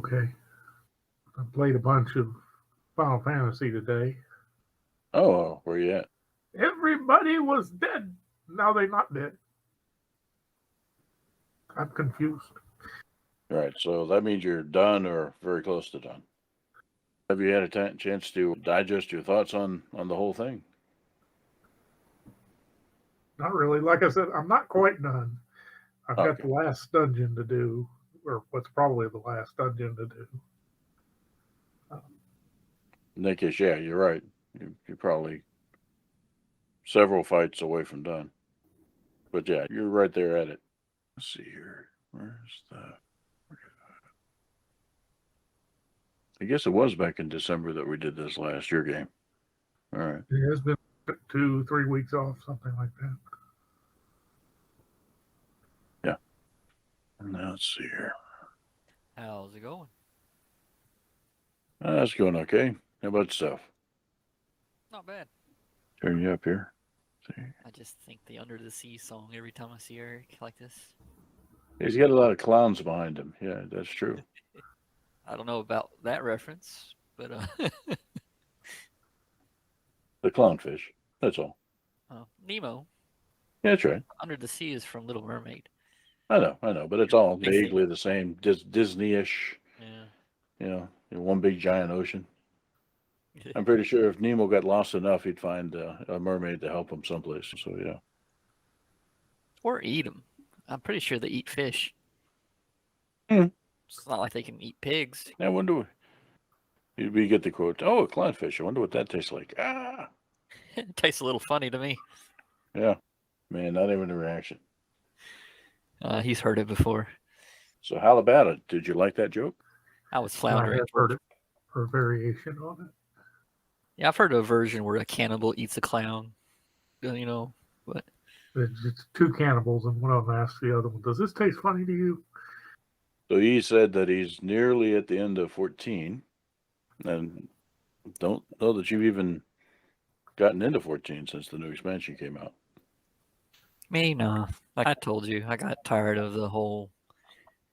okay. I played a bunch of Final Fantasy today. Oh, where you at? Everybody was dead. Now they're not dead. I'm confused. All right, so that means you're done or very close to done. Have you had a chance to digest your thoughts on the whole thing? Not really. Like I said, I'm not quite done. I've got Okay. the last dungeon to do, or what's probably the last dungeon to do. Um, In that case, yeah, you're right. You're probably several fights away from done. But yeah, you're right there at it. Let's see here. Where's the. I guess it was back in December that we did this last year game. All right. it has been 2, 3 weeks off, something like that. Yeah. Now let's see here. How's it going? That's going okay. How about stuff? Not bad. Turn you up here. See. I just think the Under the Sea song every time I see Eric like this. He's got a lot of clowns behind him. Yeah, that's true. I don't know about that reference, but The clownfish. That's all. Nemo, Yeah, that's right. Under the Sea is from Little Mermaid. I know, but it's all Big thing. vaguely the same, Disney-ish. Yeah. One big giant ocean. I'm pretty sure if Nemo got lost enough, he'd find a mermaid to help him someplace. So yeah. Or eat them. I'm pretty sure they eat fish. Hmm. It's not like they can eat pigs. I wonder. We get the quote. Oh, a clownfish. I wonder what that tastes like. Ah. It tastes a little funny to me. Yeah. Man, not even a reaction. He's heard it before. So how about it? Did you like that joke? I was I floundering. have heard it for a variation on it. Yeah, I've heard of a version where a cannibal eats a clown. But It's two cannibals, and one of them asks the other one, "Does this taste funny to you?" So he said that he's nearly at the end of 14, and don't know that you've even gotten into 14 since the new expansion came out. me, no. Like I told you, I got tired of the whole,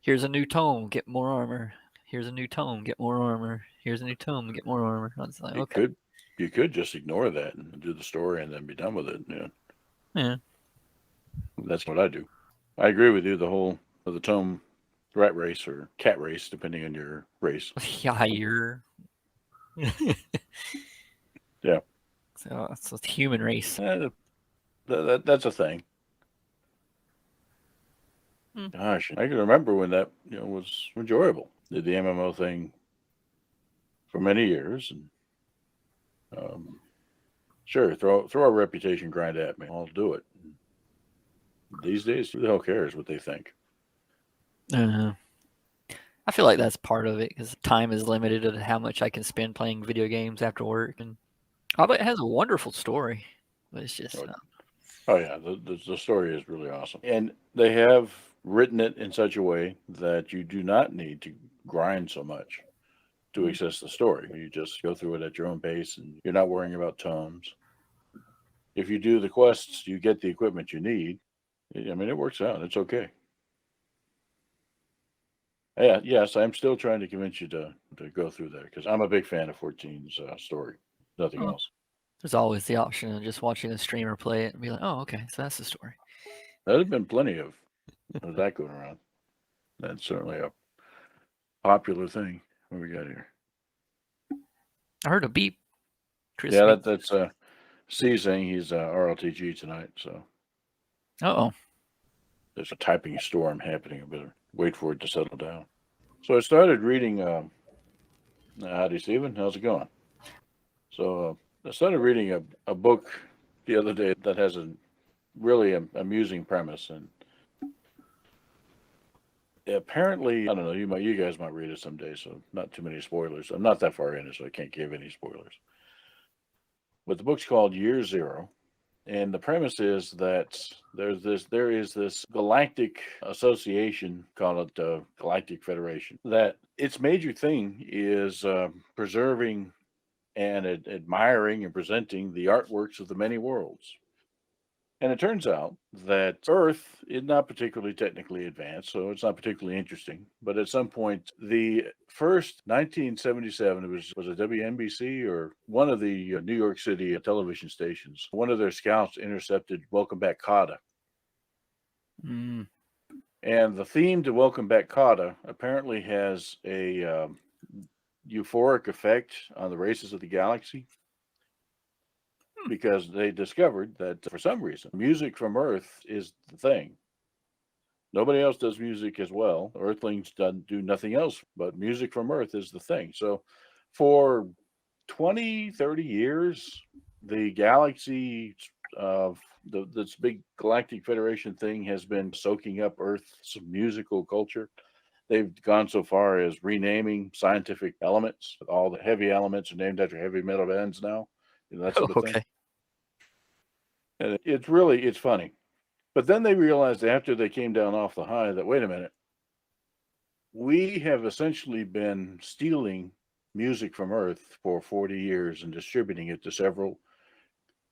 here's a new tome, get more armor. Here's a new tome, get more armor. Here's a new tome, get more armor. I was like, You okay. could just ignore that and do the story and then be done with it. Yeah, Yeah. that's what I do. I agree with you. The whole of the tome rat race or cat race, depending on your race. Yeah, you're. Yeah. So it's a human race. That's a thing. Gosh, I can remember when that was enjoyable. Did the MMO thing for many years, and sure, throw a reputation grind at me. I'll do it. These days, who the hell cares what they think? I feel like that's part of it because time is limited to how much I can spend playing video games after work, and although it has a wonderful story, but it's just. Oh yeah, the story is really awesome, and they have written it in such a way that you do not need to grind so much to access the story. You just go through it at your own pace, and you're not worrying about tomes. If you do the quests, you get the equipment you need. I mean, it works out. It's okay. Yeah, yes, I'm still trying to convince you to go through there because I'm a big fan of 14's story. Nothing else. There's always the option of just watching a streamer play it and be like, oh, okay, so that's the story. There's been plenty of that going around. That's certainly a popular thing. What we got here? I heard a beep. Chris Yeah, that's C saying he's RLTG tonight. So oh. there's a typing storm happening. I better wait for it to settle down. So I started reading. Howdy, Stephen. How's it going? So I started reading a book the other day that has a really amusing premise, and apparently, I don't know. You guys might read it someday, so not too many spoilers. I'm not that far in it, so I can't give any spoilers. But the book's called Year Zero, and the premise is that there is this galactic association, call it Galactic Federation, that its major thing is preserving and admiring and presenting the artworks of the many worlds. And it turns out that Earth is not particularly technically advanced, so it's not particularly interesting. But at some point, the first 1977, was a WNBC or one of the New York City television stations. One of their scouts intercepted Welcome Back Kotta. Mm. And the theme to Welcome Back Kotta apparently has a euphoric effect on the races of the galaxy, because they discovered that for some reason, music from Earth is the thing. Nobody else does music as well. Earthlings do nothing else, but music from Earth is the thing. So for 20, 30 years, the galaxy of this big galactic federation thing has been soaking up Earth's musical culture. They've gone so far as renaming scientific elements. All the heavy elements are named after heavy metal bands now. That sort of thing. Okay. And it's funny. But then they realized after they came down off the high that, wait a minute, we have essentially been stealing music from Earth for 40 years and distributing it to several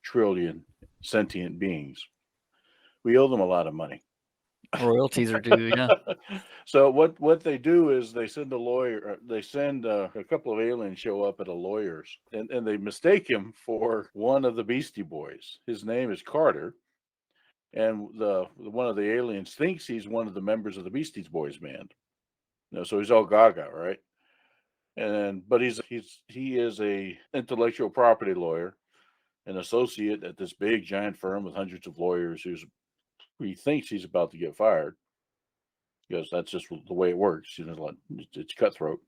trillion sentient beings. We owe them a lot of money. Royalties are due, yeah. So what they do is they send a couple of aliens show up at a lawyer's, and they mistake him for one of the Beastie Boys. His name is Carter, and one of the aliens thinks he's one of the members of the Beastie Boys band. So he's all gaga, right? But he is a intellectual property lawyer, an associate at this big giant firm with hundreds of lawyers, he thinks he's about to get fired, because that's just the way it works. It's cutthroat.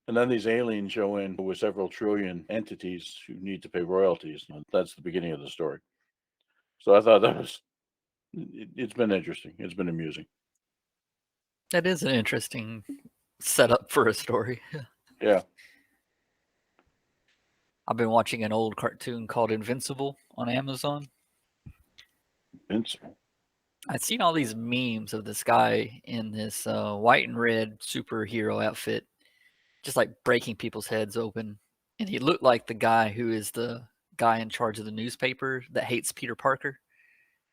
And then these aliens show in with several trillion entities who need to pay royalties. And that's the beginning of the story. So I thought it's been interesting. It's been amusing. That is an interesting setup for a story. Yeah. I've been watching an old cartoon called Invincible on Amazon. Invincible. I'd seen all these memes of this guy in this white and red superhero outfit, just like breaking people's heads open. And he looked like the guy who is the guy in charge of the newspaper that hates Peter Parker.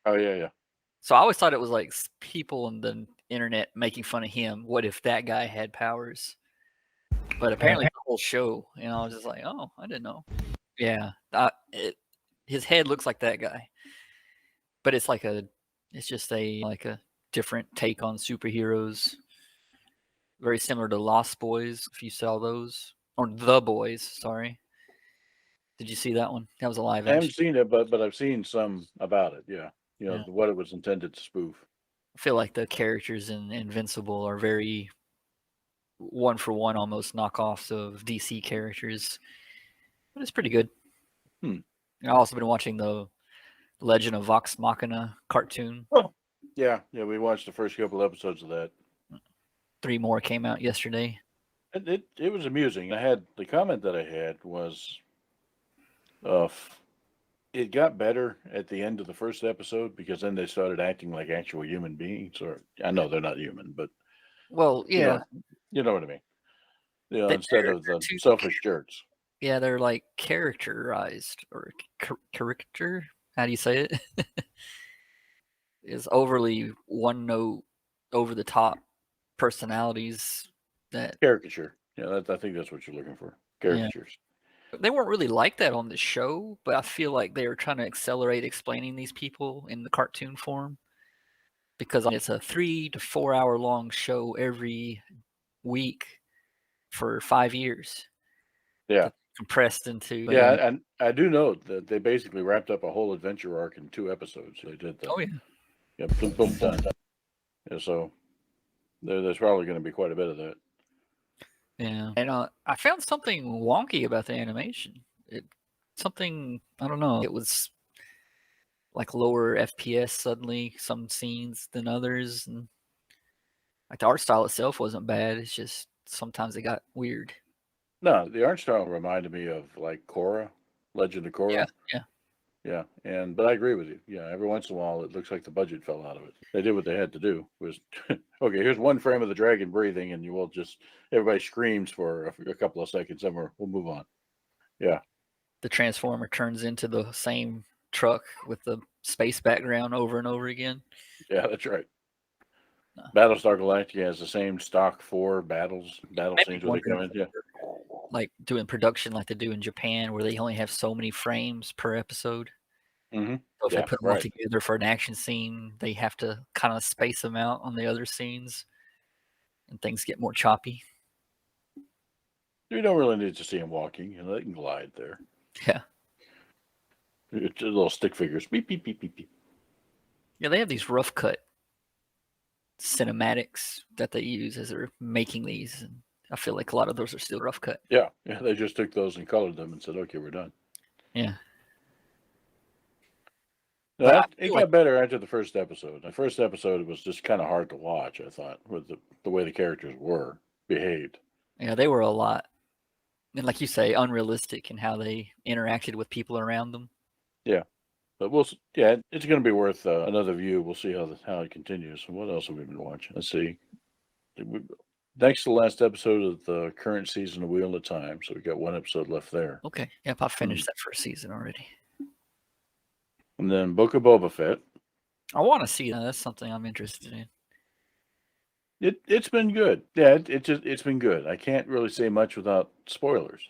Oh, yeah. So I always thought it was like people on the internet making fun of him. What if that guy had powers? But apparently the whole show, I was just like, oh, I didn't know. Yeah, his head looks like that guy, but it's just a different take on superheroes. Very similar to Lost Boys, if you saw those, or The Boys. Sorry, did you see that one? That was a live I haven't action. seen it, but I've seen some about it. Yeah, Yeah. What it was intended to spoof. I feel like the characters in Invincible are very one-for-one almost knockoffs of DC characters, but it's pretty good. I've also been watching the Legend of Vox Machina cartoon. Oh, yeah. We watched the first couple episodes of that. 3 more came out yesterday. It was amusing. The comment that I had was, it got better at the end of the first episode, because then they started acting like actual human beings. Or I know they're not human, but well, yeah, you know what I mean. Instead of the selfish jerks. Yeah, they're like characterized or character. How do you say it? Is overly one note, over the top personalities that Caricature. Yeah, I think that's what you're looking for. Caricatures. They weren't really like that on the show, but I feel like they were trying to accelerate explaining these people in the cartoon form, because it's a 3 to 4 hour long show every week for 5 years. Yeah. Compressed into. Yeah, and I do know that they basically wrapped up a whole adventure arc in 2 episodes. They did that. Oh, yeah. Yeah, boom, boom, done. Yeah, so there's probably going to be quite a bit of that. Yeah, and I found something wonky about the animation. Something, I don't know. It was like lower FPS suddenly, some scenes than others, and like the art style itself wasn't bad. It's just sometimes it got weird. No, the art style reminded me of like Korra, Legend of Korra. Yeah, but I agree with you. Yeah, every once in a while it looks like the budget fell out of it. They did what they had to do. It was okay. Here's one frame of the dragon breathing, and everybody screams for a couple of seconds, and we'll move on. Yeah. The Transformer turns into the same truck with the space background over and over again. Yeah, that's right. No. Battlestar Galactica has the same stock 4 battle Made me scenes where they come in. Yeah. Like doing production like they do in Japan, where they only have so many frames per episode. Mm-hmm. So if Yeah, they put them all right. together for an action scene, they have to kind of space them out on the other scenes, and things get more choppy. You don't really need to see them walking. You know, they can glide there. Yeah. It's just little stick figures. Beep, beep, beep, beep, beep. Yeah, they have these rough cut cinematics that they use as they're making these, and I feel like a lot of those are still rough cut. Yeah, they just took those and colored them and said, okay, we're done. Yeah. No, But I it feel got like better after the first episode. The first episode was just kind of hard to watch, I thought, with the way the characters behaved. yeah, they were a lot, and like you say, unrealistic in how they interacted with people around them. Yeah. But it's going to be worth another view. We'll see how it continues. What else have we been watching? Let's see. Next to the last episode of the current season of Wheel of Time. So we got one episode left there. Okay. Yep, I finished that first season already. And then Book of Boba Fett. I want to see that. That's something I'm interested in. It's been good. Yeah, it's been good. I can't really say much without spoilers.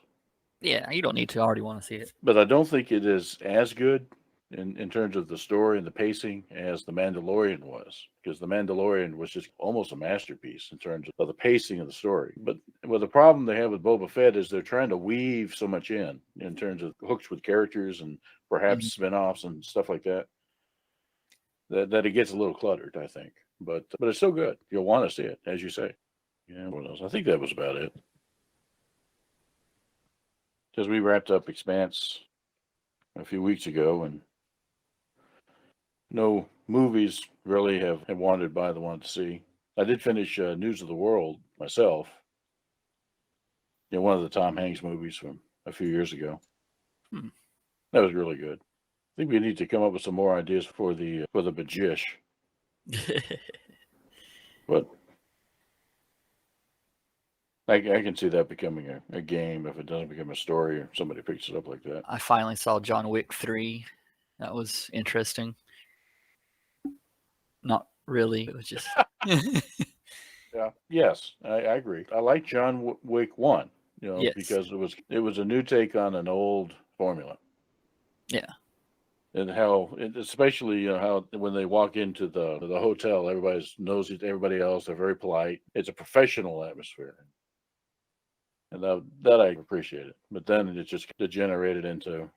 Yeah, you don't need to. I already want to see it. But I don't think it is as good in terms of the story and the pacing as The Mandalorian was, because The Mandalorian was just almost a masterpiece in terms of the pacing of the story. But the problem they have with Boba Fett is they're trying to weave so much in terms of hooks with characters and perhaps spin-offs and stuff like that, that it gets a little cluttered, I think. But it's still good. You'll want to see it, as you say. Yeah, what else? I think that was about it. Because we wrapped up Expanse a few weeks ago, and no movies really have wandered by the one to see. I did finish News of the World myself. One of the Tom Hanks movies from a few years ago. That was really good. I think we need to come up with some more ideas for the Bajish. But I can see that becoming a game if it doesn't become a story or somebody picks it up like that. I finally saw John Wick 3. That was interesting. Not really. It was just. Yeah. Yes, I agree. I like John Wick 1, Yes. because it was a new take on an old formula. Yeah. And how, especially how when they walk into the hotel, everybody knows everybody else. They're very polite. It's a professional atmosphere, and that I appreciate it. But then it just degenerated into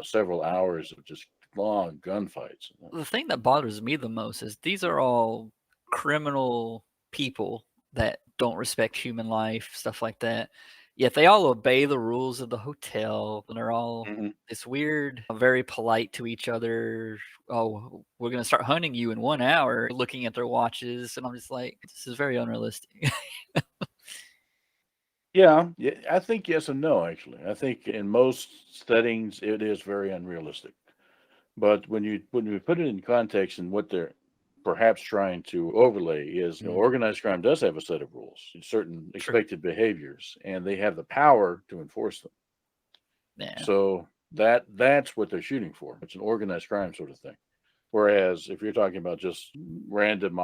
several hours of just long gunfights. The thing that bothers me the most is these are all criminal people that don't respect human life, stuff like that. Yet they all obey the rules of the hotel, and they're all this weird, very polite to each other. Oh, we're going to start hunting you in 1 hour, looking at their watches. And I'm just like, this is very unrealistic. Yeah, I think yes and no, actually. I think in most settings it is very unrealistic. But when you put it in context and what they're perhaps trying to overlay is, organized crime does have a set of rules, certain expected behaviors, and they have the power to enforce them. Yeah. So that's what they're shooting for. It's an organized crime sort of thing. Whereas if you're talking about just random,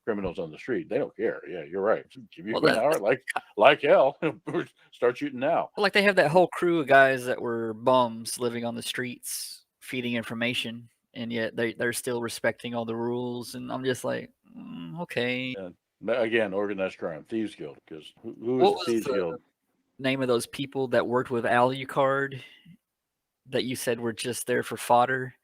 criminals on the street, they don't care. Yeah, you're right. Give you an hour, like hell. Start shooting now. Like they have that whole crew of guys that were bums living on the streets, feeding information, and yet they're still respecting all the rules. And I'm just like, okay. And again, organized crime, Thieves Guild. Because who What is the was Thieves the Guild? name of those people that worked with Alucard that you said were just there for fodder?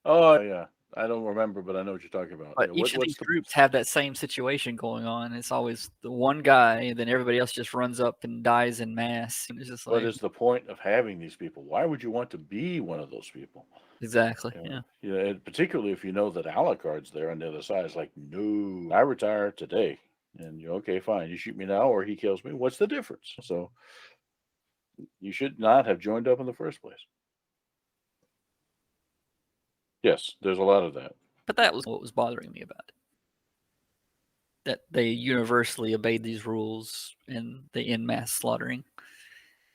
Oh yeah, I don't remember, but I know what you're talking about. But each of these groups have that same situation going on. It's always the one guy, and then everybody else just runs up and dies in mass. And it's just like, what is the point of having these people? Why would you want to be one of those people? Exactly. Yeah. And particularly if you know that Alucard's there on the other side. It's like, no, I retire today, and you're okay, fine. You shoot me now, or he kills me. What's the difference? So you should not have joined up in the first place. Yes, there's a lot of that. But that was what was bothering me about it. That they universally obeyed these rules and the en masse slaughtering.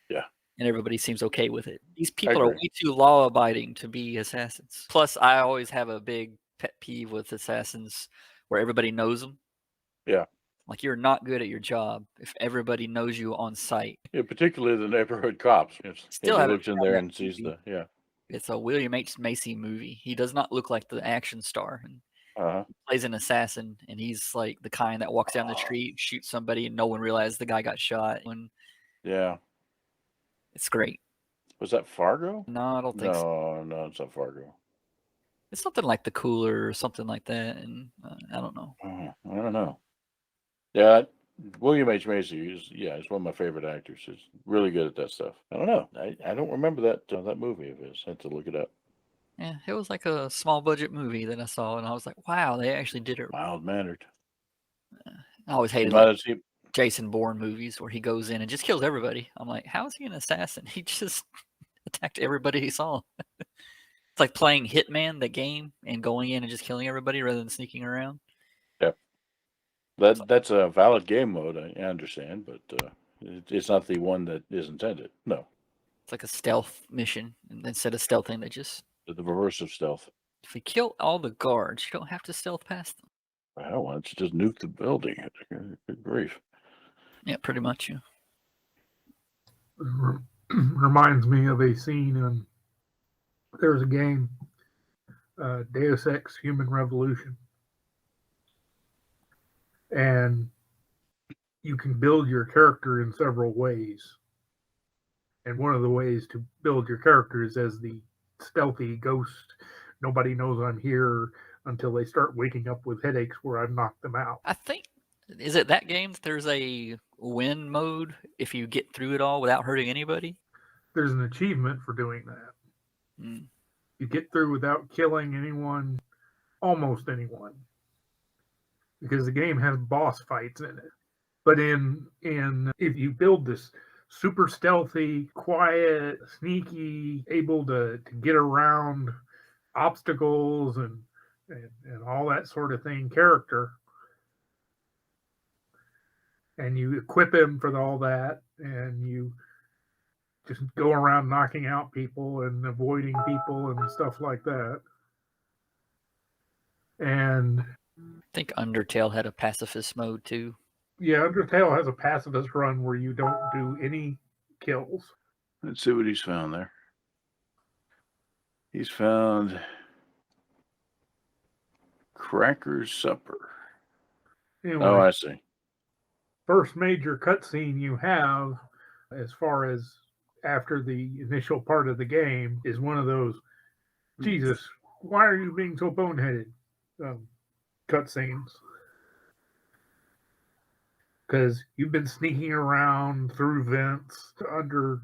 Yeah. and everybody seems okay with it. These I people are agree. way too law-abiding to be assassins. Plus, I always have a big pet peeve with assassins where everybody knows them. Yeah. Like, you're not good at your job if everybody knows you on sight. Yeah, particularly the neighborhood cops. Still He haven't looks in found there that and sees movie. yeah. It's a William H. Macy movie. He does not look like the action star. And Uh-huh. he plays an assassin, and he's like the kind that walks down the street, shoots somebody, and no one realizes the guy got shot. And Yeah. it's great. Was that Fargo? No, I don't think so. No, it's not Fargo. It's something like The Cooler or something like that, and I don't know. I don't know. Yeah, William H. Macy is one of my favorite actors. He's really good at that stuff. I don't know. I don't remember that movie of his. I had to look it up. Yeah, it was like a small budget movie that I saw, and I was like, wow, they actually did it. Mild mannered. I always hated like Jason Bourne movies where he goes in and just kills everybody. I'm like, how is he an assassin? He just attacked everybody he saw. It's like playing Hitman, the game, and going in and just killing everybody rather than sneaking around. Yep. That's a valid game mode, I understand, but it's not the one that is intended. No. It's like a stealth mission, and instead of stealthing, they just The reverse of stealth. if you kill all the guards, you don't have to stealth past them. Well, why don't you just nuke the building? Good grief. Yeah, pretty much. Yeah. Reminds me of a scene in there's a game, Deus Ex Human Revolution. And you can build your character in several ways. And one of the ways to build your character is as the stealthy ghost. Nobody knows I'm here until they start waking up with headaches where I've knocked them out. I think, is it that game that there's a win mode if you get through it all without hurting anybody? There's an achievement for doing that. Mm. You get through without killing anyone, almost anyone, because the game has boss fights in it. But in if you build this super stealthy, quiet, sneaky, able to get around obstacles and all that sort of thing character, and you equip him for all that, and you just go around knocking out people and avoiding people and stuff like that. And I think Undertale had a pacifist mode too. Yeah, Undertale has a pacifist run where you don't do any kills. Let's see what he's found there. He's found Cracker's Supper. Anyway, oh, I see. First major cutscene you have, as far as after the initial part of the game, is one of those, Jesus, why are you being so boneheaded cutscenes? Because you've been sneaking around through vents under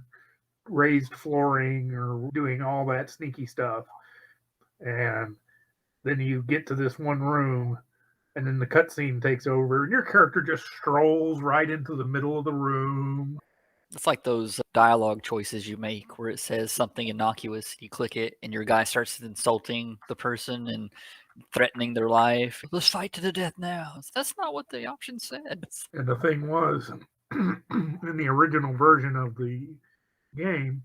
raised flooring or doing all that sneaky stuff. And then you get to this one room, and then the cutscene takes over, and your character just strolls right into the middle of the room. It's like those dialogue choices you make where it says something innocuous. You click it, and your guy starts insulting the person and threatening their life. Let's fight to the death now. That's not what the option said. And the thing was, in the original version of the game,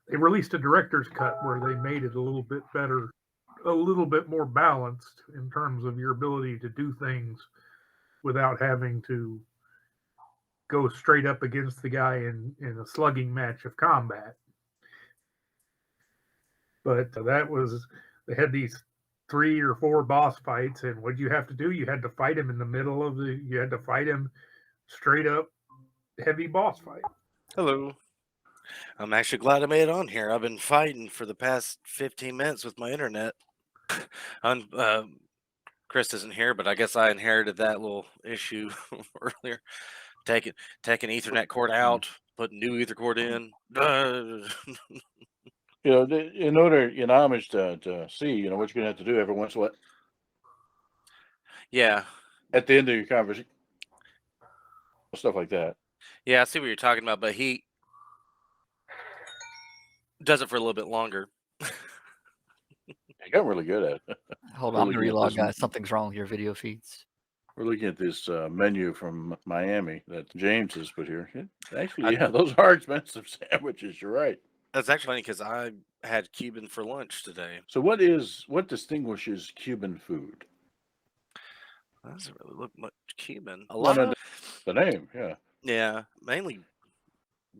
they released a director's cut where they made it a little bit better, a little bit more balanced in terms of your ability to do things without having to go straight up against the guy in a slugging match of combat. But that was, they had these 3 or 4 boss fights, and what you have to do, you had to fight him in the middle of you had to fight him straight up heavy boss fight. Hello. I'm actually glad I made it on here. I've been fighting for the past 15 minutes with my internet. Chris isn't here, but I guess I inherited that little issue earlier. Taking Ethernet cord out, putting new Ether cord in. In order, in homage to see, what you're going to have to do every once in a while. Yeah. At the end of your conversation. Stuff like that. Yeah, I see what you're talking about, but he does it for a little bit longer. I got really good at it. Hold on, I'm going to relog, guys. Something's wrong with your video feeds. We're looking at this menu from Miami that James has put here. Actually, I- yeah, those are expensive sandwiches. You're right. That's actually funny because I had Cuban for lunch today. So, what distinguishes Cuban food? That doesn't really look much Cuban. A Well, lot no, of the name, yeah. yeah, mainly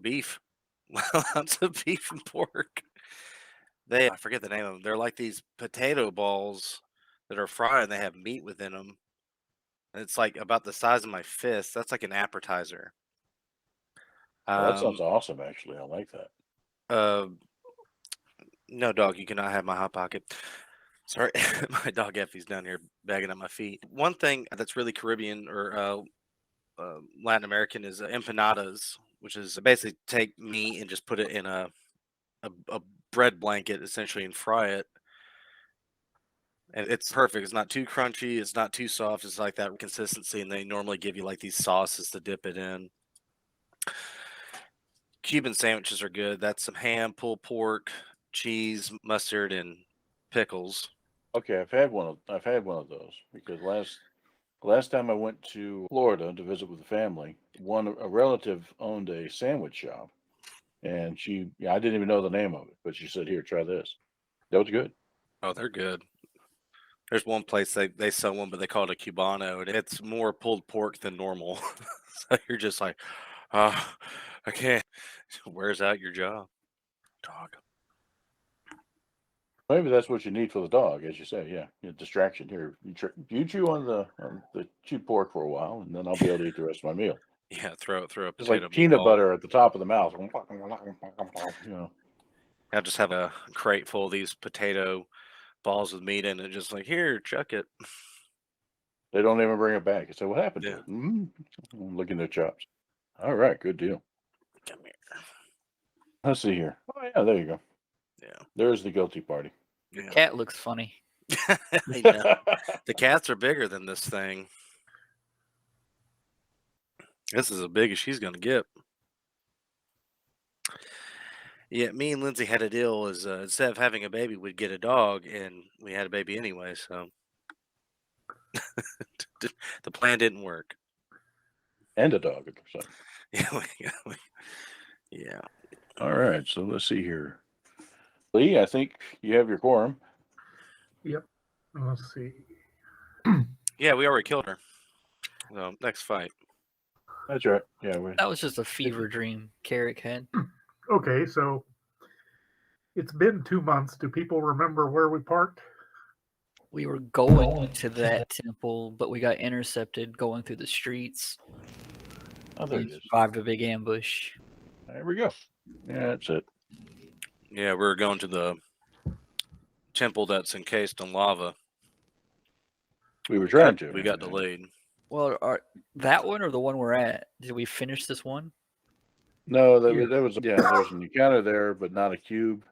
beef. Lots of beef and pork. I forget the name of them. They're like these potato balls that are fried and they have meat within them. And it's like about the size of my fist. That's like an appetizer. Well, that sounds Um, awesome. Actually, I like that. no, dog, you cannot have my hot pocket. Sorry, my dog Effie's down here bagging at my feet. One thing that's really Caribbean or Latin American is empanadas, which is basically take meat and just put it in a bread blanket essentially and fry it. And it's perfect. It's not too crunchy. It's not too soft. It's like that consistency. And they normally give you like these sauces to dip it in. Cuban sandwiches are good. That's some ham, pulled pork, cheese, mustard, and pickles. Okay, I've had one of those because last time I went to Florida to visit with the family, a relative owned a sandwich shop, and I didn't even know the name of it, but she said, "Here, try this." That was good. Oh, they're good. There's one place they sell one, but they call it a Cubano, and it's more pulled pork than normal. So you're just like, oh, I can't. Wears out your jaw, dog. Maybe that's what you need for the dog, as you say. Yeah, distraction. Here, you chew on the chewed pork for a while, and then I'll be able to eat the rest of my meal. Yeah, throw a It's potato like peanut meatball. butter at the top of the mouth. You know, I just have a crate full of these potato balls with meat in it. Just like, here, chuck it. they don't even bring it back. I say, "What happened to Yeah. it?" I'm looking at chops. All right, good deal. Come here. Let's see here. Oh yeah, there you go. Yeah. There's the guilty party. Yeah. Cat looks funny. I know. The cats are bigger than this thing. This is as big as she's gonna get. Yeah, me and Lindsay had a deal is instead of having a baby, we'd get a dog, and we had a baby anyway. So the plan didn't work. And a dog at the same. Yeah. All right, so let's see here. Lee, I think you have your quorum. Let's see. Yeah, we already killed her. So next fight. That's right. Yeah, That was just a fever dream Carrick had. Okay, so it's been 2 months. Do people remember where we parked? We were going to that temple, but we got intercepted going through the streets. oh, there it We is. survived a big ambush. There we go. Yeah, that's it. Yeah, we're going to the temple that's encased in lava. We were trying to. We got delayed. Well, that one or the one we're at? Did we finish this one? No, Here. there's an encounter there, but not a cube.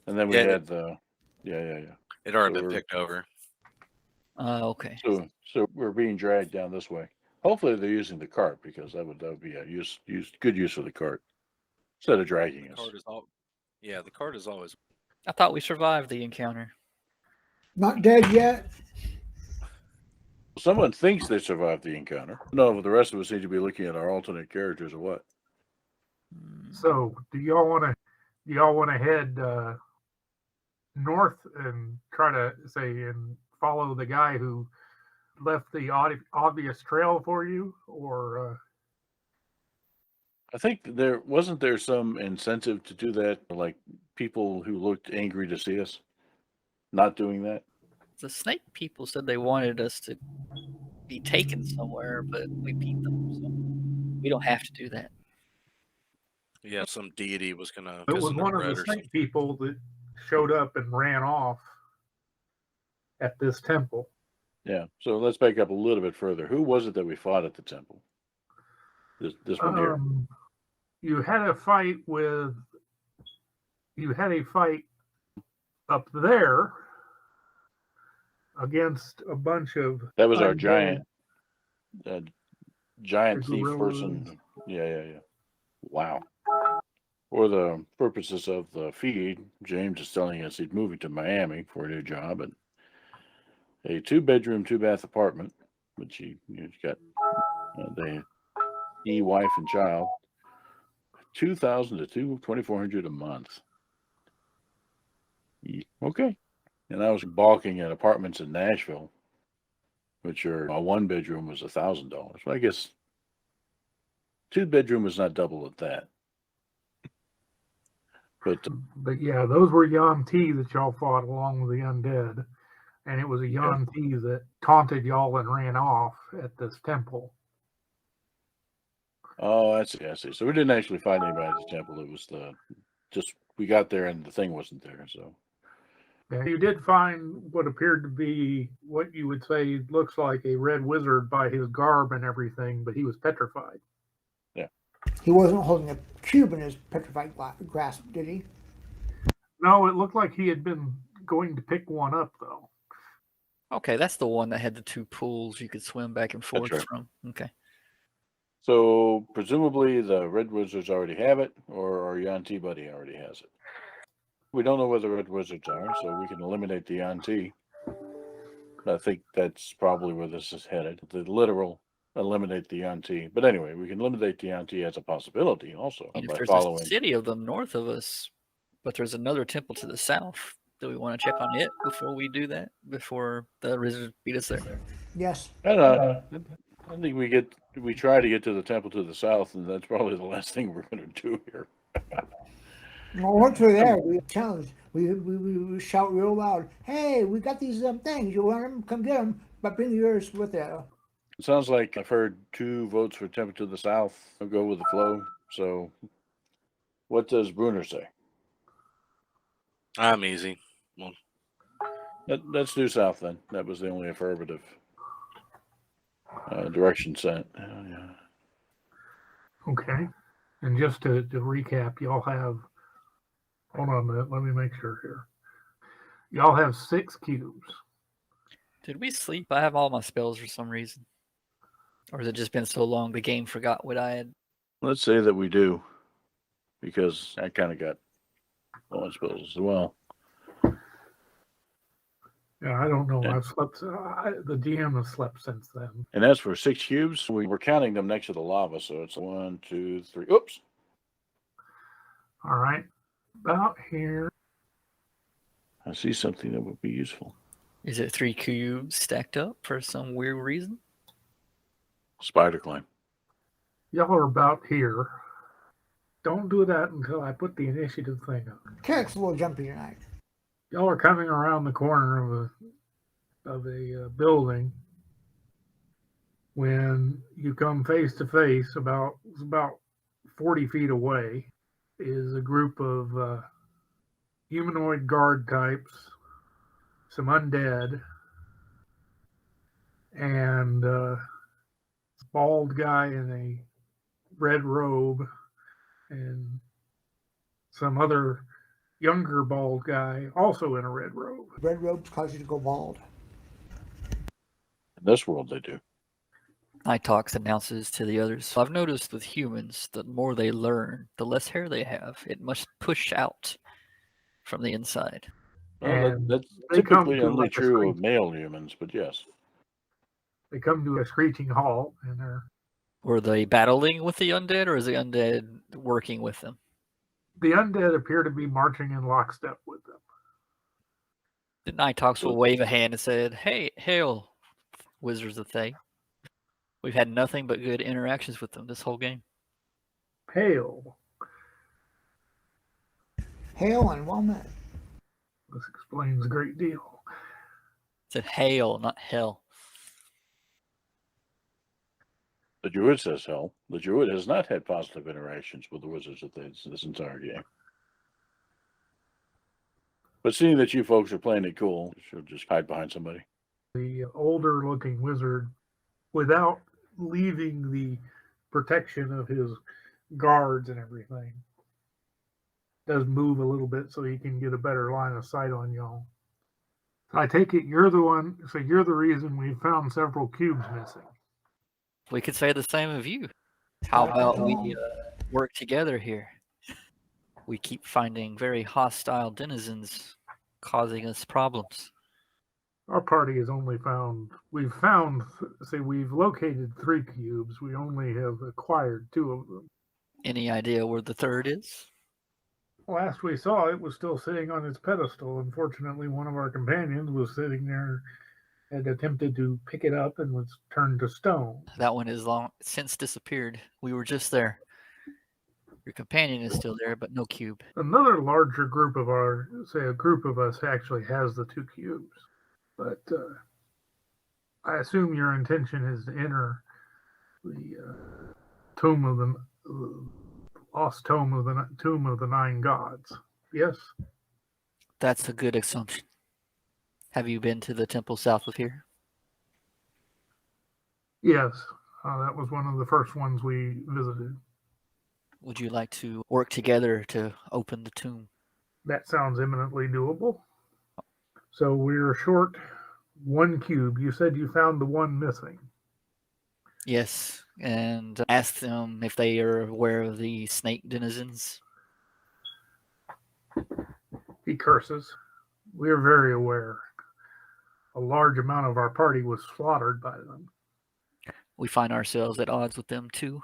And then we Yeah, had the yeah. It already So been we're- picked over. Okay. So we're being dragged down this way. Hopefully they're using the cart because that would be a good use of the cart instead of dragging us. The card is always. I thought we survived the encounter. Not dead yet. Someone thinks they survived the encounter. No, but the rest of us need to be looking at our alternate characters or what. So, do y'all want to head north and try to and follow the guy who left the obvious trail for you, or I think there wasn't some incentive to do that, like people who looked angry to see us not doing that. The snake people said they wanted us to be taken somewhere, but we beat them, so we don't have to do that. Yeah, some deity was gonna. it piss was them one of red the or snake people that showed up and ran off at this temple. Yeah. So let's back up a little bit further. Who was it that we fought at the temple? This one here. You had a fight up there against a bunch of That was our undead giant thief gorillas. person. Yeah. Wow. For the purposes of the feed, James is telling us he's moving to Miami for a new job and a 2-bedroom, 2-bath apartment. but she's got the wife and child. 2,000 to 2,400 a month. Okay. And I was balking at apartments in Nashville, which are a 1-bedroom was $1,000. Well, I guess 2-bedroom was not double at that. But yeah, those were Yuan-Ti that y'all fought along with the undead. And it was a Yuan-Ti that taunted y'all and ran off at this temple. Oh, I see. So we didn't actually fight anybody at the temple. It was we got there and the thing wasn't there. So yeah, you did find what appeared to be what you would say looks like a red wizard by his garb and everything, but he was petrified. Yeah. He wasn't holding a cube in his petrified grasp, did he? No, it looked like he had been going to pick one up, though. Okay, that's the one that had the 2 pools you could swim back and forth from. Okay. So presumably the red wizards already have it, or our Yuan-Ti buddy already has it. We don't know where the red wizards are, so we can eliminate the Yuan-Ti. I think that's probably where this is headed. The literal eliminate the Yuan-Ti. But anyway, we can eliminate the Yuan-Ti as a possibility also And if by there's following. a city of them north of us, but there's another temple to the south, do we want to check on it before we do that? Before the wizards beat us there? Yes. I don't know. I think we try to get to the temple to the south, and that's probably the last thing we're going to do here. Well, once we're there, we challenge. We shout real loud, "Hey, we got these things. You want them? Come get them. But bring yours with you." It sounds like I've heard 2 votes for temple to the south. I'll go with the flow. So what does Bruner say? I'm easy. Well, Let's do south then. That was the only affirmative direction sent. Yeah. Okay. And just to recap, y'all have, hold on a minute, let me make sure here. Y'all have 6 cubes. Did we sleep? I have all my spells for some reason. Or has it just been so long the game forgot what I had? Let's say that we do, because I kind of got all my spells as well. Yeah, I don't know. Okay. I've slept. The GM has slept since then. And as for 6 cubes, we were counting them next to the lava, so it's 1, 2, 3. Oops. All right. About here. I see something that would be useful. Is it 3 cubes stacked up for some weird reason? Spider climb. Y'all are about here. Don't do that until I put the initiative thing up. Carrick's a little jumpy tonight. Y'all are coming around the corner of a building when you come face to face about 40 feet away is a group of humanoid guard types, some undead, and a bald guy in a red robe, and some other younger bald guy also in a red robe. Red robes cause you to go bald. In this world, they do. Nighthawks announces to the others, I've noticed with humans, the more they learn, the less hair they have. It must push out from the inside. Well, And that's they come typically to only like a true of screech. male humans, but yes. They come to a screeching halt, and they're Were they battling with the undead, or is the undead working with them? the undead appear to be marching in lockstep with them. The Nighthawks will wave a hand and said, "Hey, hail, wizards of Thay. We've had nothing but good interactions with them this whole game." Hail. Hail and well met. This explains a great deal. It said hail, not hell. The druid says hell. The druid has not had positive interactions with the wizards of this entire game. But seeing that you folks are playing it cool, she'll just hide behind somebody. The older looking wizard, without leaving the protection of his guards and everything, does move a little bit so he can get a better line of sight on y'all. I take it you're the one, so you're the reason we found several cubes missing. We could say the same of you. How about we work together here? We keep finding very hostile denizens causing us problems. Our party has only found, we've located 3 cubes. We only have acquired 2 of them. Any idea where the third is? Last we saw, it was still sitting on its pedestal. Unfortunately, one of our companions was sitting there, had attempted to pick it up and was turned to stone. That one is long since disappeared. We were just there. Your companion is still there, but no cube. Another larger group of a group of us actually has the 2 cubes. But I assume your intention is to enter the tomb of the lost tomb of the 9 gods. Yes. That's a good assumption. Have you been to the temple south of here? Yes. That was one of the first ones we visited. Would you like to work together to open the tomb? That sounds eminently doable. So we're short 1 cube. You said you found the one missing. Yes, and ask them if they are aware of the snake denizens. He curses. We are very aware. A large amount of our party was slaughtered by them. We find ourselves at odds with them too.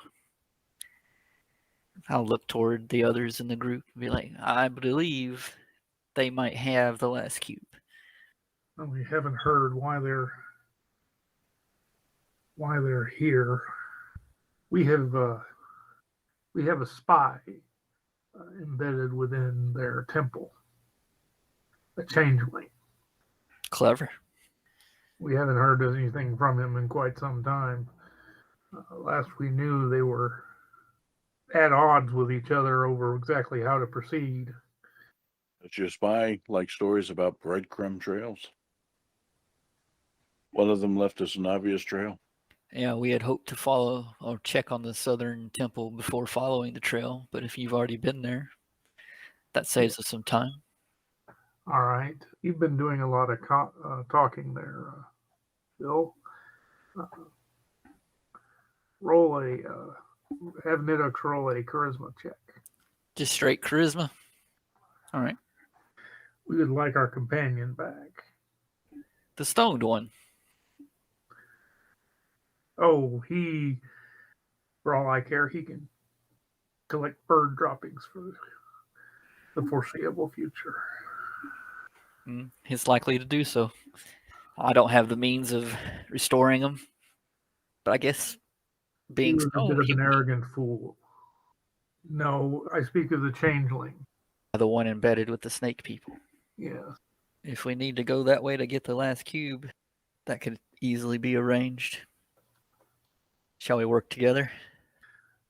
I'll look toward the others in the group and be like, I believe they might have the last cube. And we haven't heard why they're here. We have a spy embedded within their temple, a changeling. Clever. We haven't heard anything from him in quite some time. Last we knew, they were at odds with each other over exactly how to proceed. Does your spy like stories about breadcrumb trails? One of them left us an obvious trail. Yeah, we had hoped to follow or check on the southern temple before following the trail, but if you've already been there, that saves us some time. All right. You've been doing a lot of talking there, Bill. Have Nidux roll a charisma check. Just straight charisma? All right. We would like our companion back. The stoned one. Oh, for all I care, he can collect bird droppings for the foreseeable future. He's likely to do so. I don't have the means of restoring him, but I guess being he was stoned, a bit of an arrogant fool. No, I speak of the changeling. The one embedded with the snake people. Yeah. If we need to go that way to get the last cube, that could easily be arranged. Shall we work together?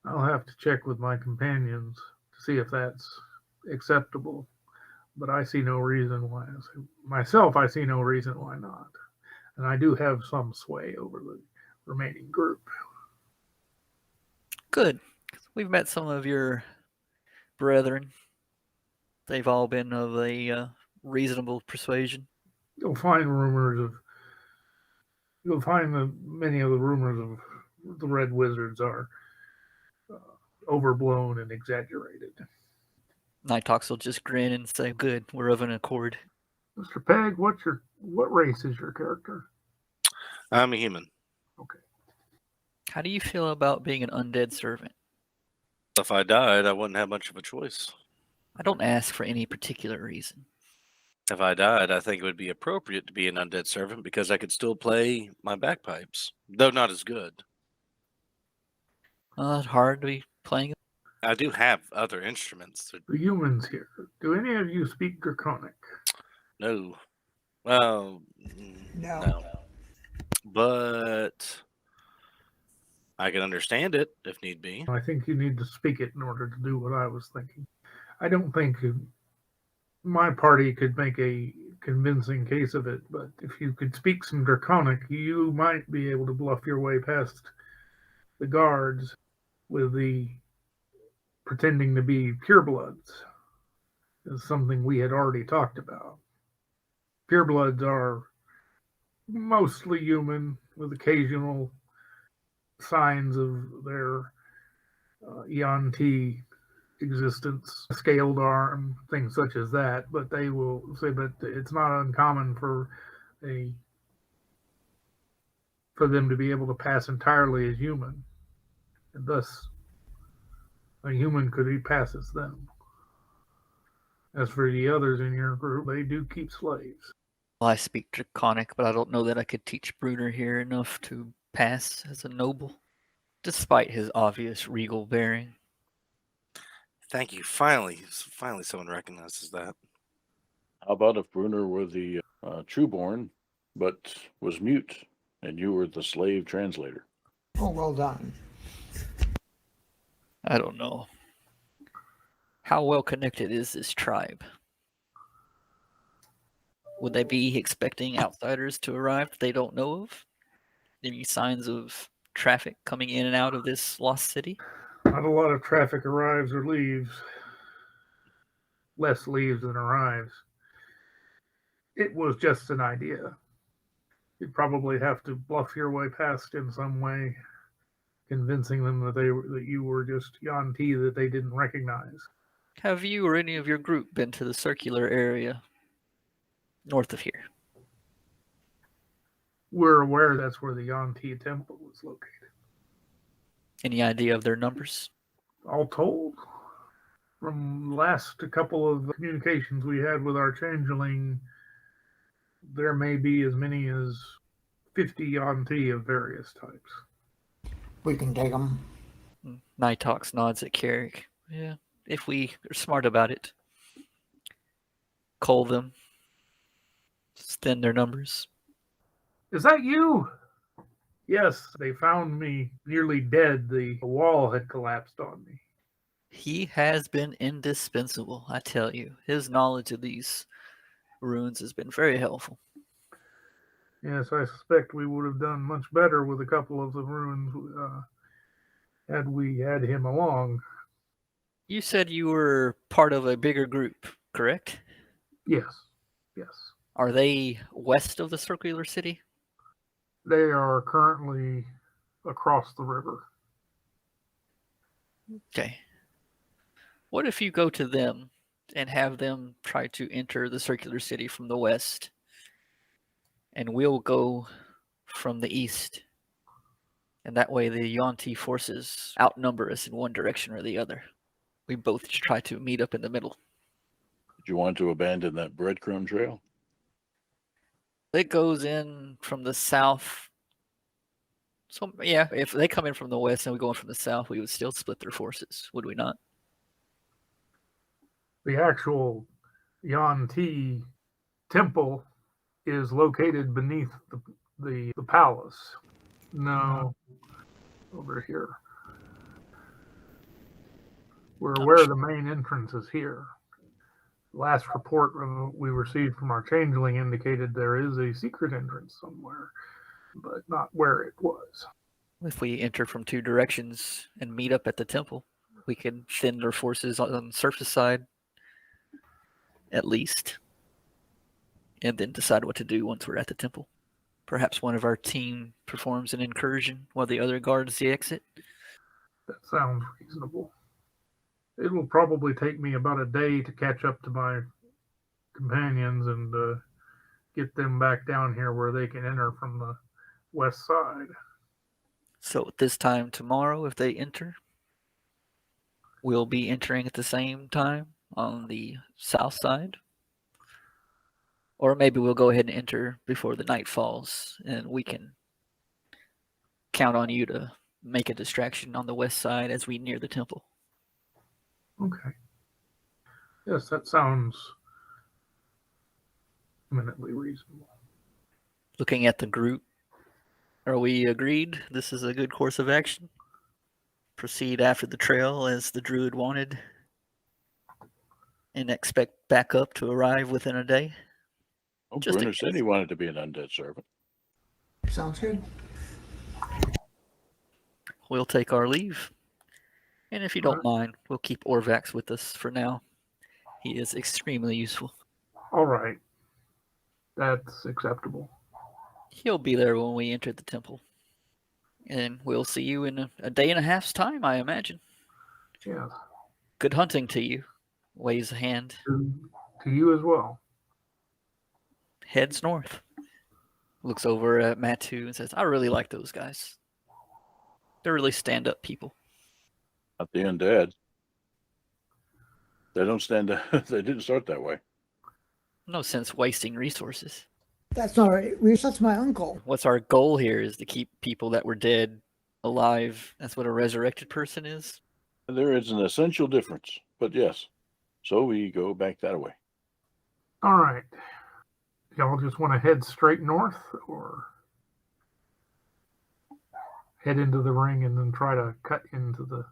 I'll have to check with my companions to see if that's acceptable. But I see no reason why. I see no reason why not. And I do have some sway over the remaining group. Good. We've met some of your brethren. They've all been of a reasonable persuasion. You'll find many of the rumors of the Red Wizards are overblown and exaggerated. Nighthawks will just grin and say, good, we're of an accord. Mr. Peg, what race is your character? I'm a human. Okay. How do you feel about being an undead servant? If I died, I wouldn't have much of a choice. I don't ask for any particular reason. If I died, I think it would be appropriate to be an undead servant because I could still play my bagpipes, though not as good. It's hard to be playing. I do have other instruments. The humans here, do any of you speak Draconic? No. Well, No. But I can understand it if need be. I think you need to speak it in order to do what I was thinking. I don't think my party could make a convincing case of it, but if you could speak some Draconic, you might be able to bluff your way past the guards with the pretending to be purebloods. Is something we had already talked about. Purebloods are mostly human with occasional signs of their Eon-T existence, scaled arm, things such as that, but they will say that it's not uncommon for a for them to be able to pass entirely as human, and thus a human could be pass as them. As for the others in your group, they do keep slaves. Well, I speak Draconic, but I don't know that I could teach Bruner here enough to pass as a noble, despite his obvious regal bearing. Thank you. Finally someone recognizes that. How about if Bruner were the trueborn, but was mute, and you were the slave translator? Oh, well done. I don't know. How well connected is this tribe? Would they be expecting outsiders to arrive that they don't know of? Any signs of traffic coming in and out of this lost city? Not a lot of traffic arrives or leaves. Less leaves than arrives. It was just an idea. You'd probably have to bluff your way past in some way, convincing them that you were just Yanti that they didn't recognize. Have you or any of your group been to the circular area north of here? We're aware that's where the Yanti temple was located. Any idea of their numbers? All told, from last couple of communications we had with our changeling, there may be as many as 50 Yanti of various types. We can take them. Nighthawks nods at Carrick. Yeah, if we are smart about it. Cull them. Thin their numbers. Is that you? Yes, they found me nearly dead. The wall had collapsed on me. He has been indispensable, I tell you. His knowledge of these runes has been very helpful. Yes, I suspect we would have done much better with a couple of the runes had we had him along. You said you were part of a bigger group, correct? Yes, yes. Are they west of the circular city? They are currently across the river. Okay. What if you go to them and have them try to enter the circular city from the west, and we'll go from the east? And that way the Yuan-Ti forces outnumber us in one direction or the other. We both try to meet up in the middle. Did you want to abandon that breadcrumb trail? It goes in from the south. So yeah, if they come in from the west and we go in from the south, we would still split their forces, would we not? The actual Yanti temple is located beneath the palace. No, over here. We're aware the main entrance is here. Last report we received from our changeling indicated there is a secret entrance somewhere, but not where it was. If we enter from two directions and meet up at the temple, we can thin their forces on the surface side, at least, and then decide what to do once we're at the temple. Perhaps one of our team performs an incursion while the other guards the exit. That sounds reasonable. It will probably take me about a day to catch up to my companions and get them back down here where they can enter from the west side. So at this time tomorrow, if they enter, we'll be entering at the same time on the south side. Or maybe we'll go ahead and enter before the night falls, and we can count on you to make a distraction on the west side as we near the temple. Okay. Yes, that sounds eminently reasonable. Looking at the group, are we agreed this is a good course of action? Proceed after the trail as the druid wanted, and expect backup to arrive within a day? Oh, Just in Bruner said case. he wanted to be an undead servant. Sounds good. We'll take our leave. And if you don't mind, we'll keep Orvax with us for now. He is extremely useful. All right. That's acceptable. He'll be there when we enter the temple. And we'll see you in a day and a half's time, I imagine. Yes. Good hunting to you. Waves a hand. To you as well. Heads north. Looks over at Matu and says, I really like those guys. They're really stand-up people. Not the undead. They don't stand up. They didn't start that way. No sense wasting resources. That's not right. That's my uncle. What's our goal here is to keep people that were dead alive. That's what a resurrected person is. There is an essential difference, but yes. So we go back that way. All right. Y'all just want to head straight north or head into the ring and then try to cut into the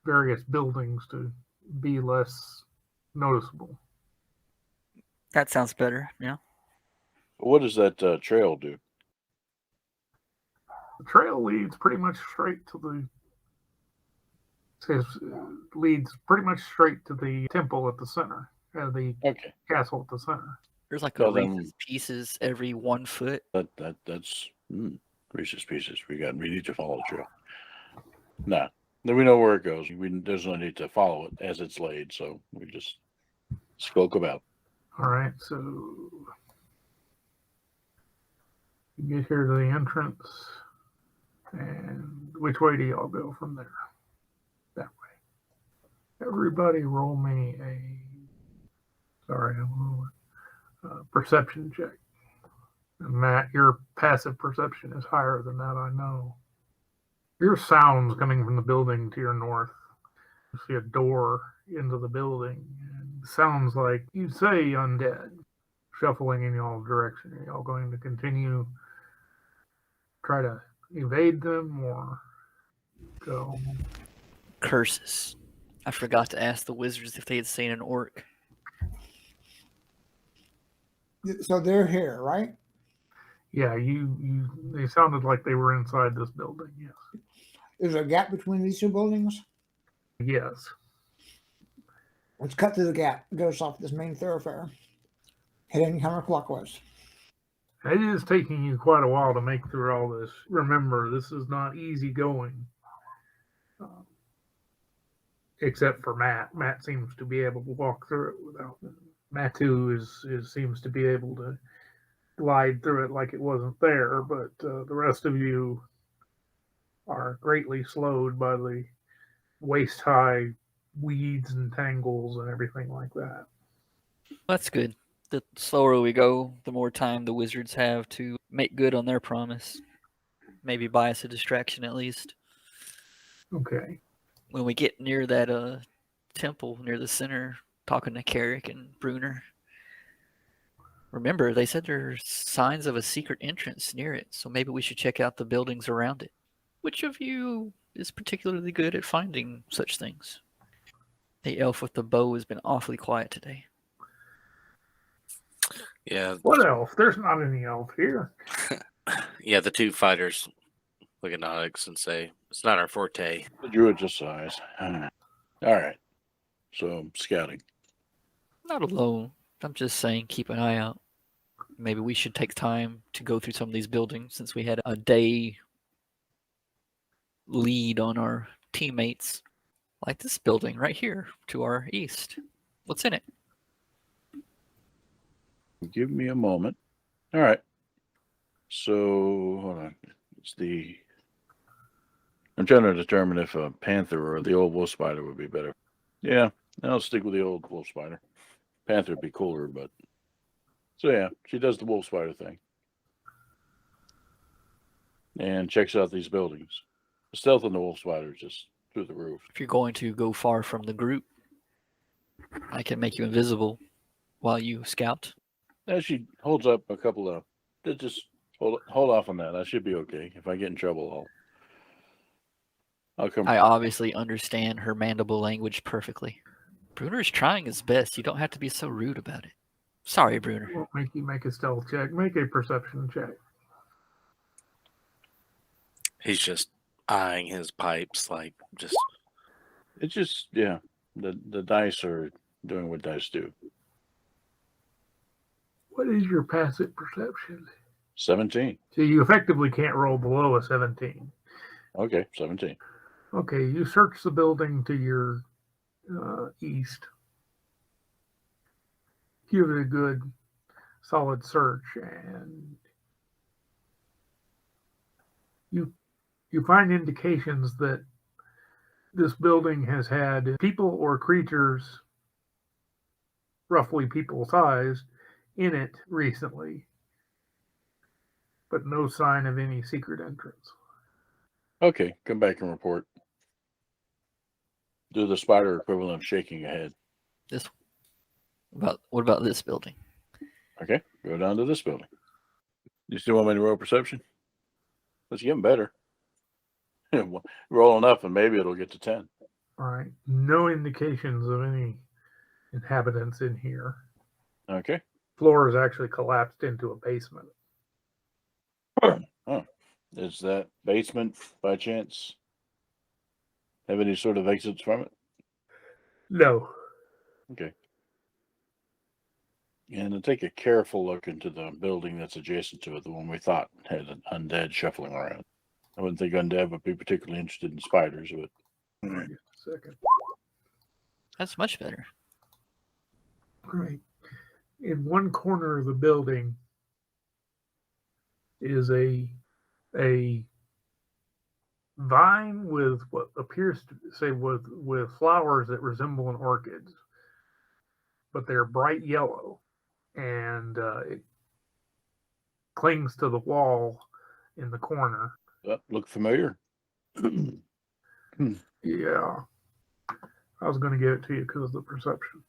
various buildings to be less noticeable? That sounds better. Yeah. What does that trail do? The trail leads pretty much straight to leads pretty much straight to the temple at the center, the Okay. castle at the center. There's like So a then- Reese's Pieces every 1 foot. That's Reese's Pieces. We need to follow the trail. Nah. Then we know where it goes. There's no need to follow it as it's laid, so we just skulk about. All right, so you get here to the entrance, and which way do y'all go from there? That way. Everybody roll me a perception check. And Matt, your passive perception is higher than that, I know. Your sounds coming from the building to your north. You see a door into the building, and it sounds like you say undead shuffling in y'all's direction. Are y'all going to continue try to evade them or go? Curses. I forgot to ask the wizards if they had seen an orc. So they're here, right? Yeah, they sounded like they were inside this building, yes. There's a gap between these two buildings. Yes. Let's cut through the gap. It goes off this main thoroughfare. Heading counterclockwise. It is taking you quite a while to make through all this. Remember, this is not easy going. Except for Matt. Matt seems to be able to walk through it without. Matu seems to be able to glide through it like it wasn't there, but the rest of you are greatly slowed by the waist-high weeds and tangles and everything like that. That's good. The slower we go, the more time the wizards have to make good on their promise. Maybe buy us a distraction at least. Okay. When we get near that temple near the center, talking to Carrick and Bruner. Remember, they said there's signs of a secret entrance near it, so maybe we should check out the buildings around it. Which of you is particularly good at finding such things? The elf with the bow has been awfully quiet today. Yeah, What elf? There's not any elf here. yeah. The two fighters look at Onyx and say, "It's not our forte." The druid just sighs. All right. So scouting. Not alone. I'm just saying, keep an eye out. Maybe we should take time to go through some of these buildings since we had a day lead on our teammates. Like this building right here to our east. What's in it? Give me a moment. All right. So hold on. I'm trying to determine if a panther or the old wolf spider would be better. Yeah, I'll stick with the old wolf spider. Panther would be cooler, but so yeah, she does the wolf spider thing and checks out these buildings. The stealth on the wolf spider is just through the roof. If you're going to go far from the group, I can make you invisible while you scout. As she holds up a couple of, just hold off on that. I should be okay. If I get in trouble, I'll come. I obviously understand her mandible language perfectly. Bruner's trying his best. You don't have to be so rude about it. Sorry, Bruner. Won't make you make a stealth check. Make a perception check. He's just eyeing his pipes like just. It's just the dice are doing what dice do. What is your passive perception? 17. So you effectively can't roll below a 17. Okay, 17. Okay, you search the building to your east. Give it a good, solid search, and You find indications that this building has had people or creatures, roughly people size, in it recently, but no sign of any secret entrance. Okay, come back and report. Do the spider equivalent of shaking a head. This what about this building? Okay, go down to this building. You still want me to roll perception? It's getting better. Roll enough and maybe it'll get to 10. All right. No indications of any inhabitants in here. Okay. Floor is actually collapsed into a basement. Oh, is that basement by chance have any sort of exits from it? No. Okay. And then take a careful look into the building that's adjacent to it, the one we thought had an undead shuffling around. I wouldn't think undead would be particularly interested in spiders, but Just a second. That's much better. Right. In one corner of the building is a vine with what appears to say with flowers that resemble an orchid, but they're bright yellow, and it clings to the wall in the corner. look familiar. Yeah, I was going to give it to you because of the perception.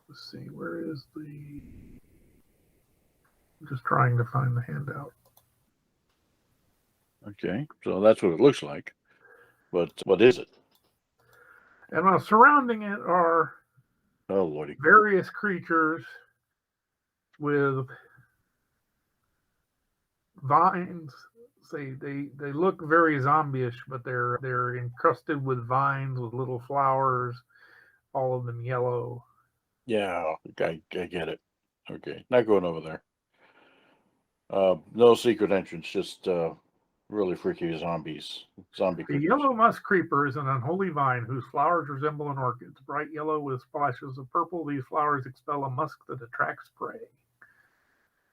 Let's see, where is the? I'm just trying to find the handout. Okay, so that's what it looks like. But what is it? And surrounding it are Oh, Lordy. various creatures with vines. They look very zombie-ish, but they're encrusted with vines with little flowers, all of them yellow. Yeah, I get it. Okay, not going over there. No secret entrance, just really freaky zombies. Zombie The creatures. yellow musk creeper is an unholy vine whose flowers resemble an orchid. Bright yellow with splashes of purple, these flowers expel a musk that attracts prey.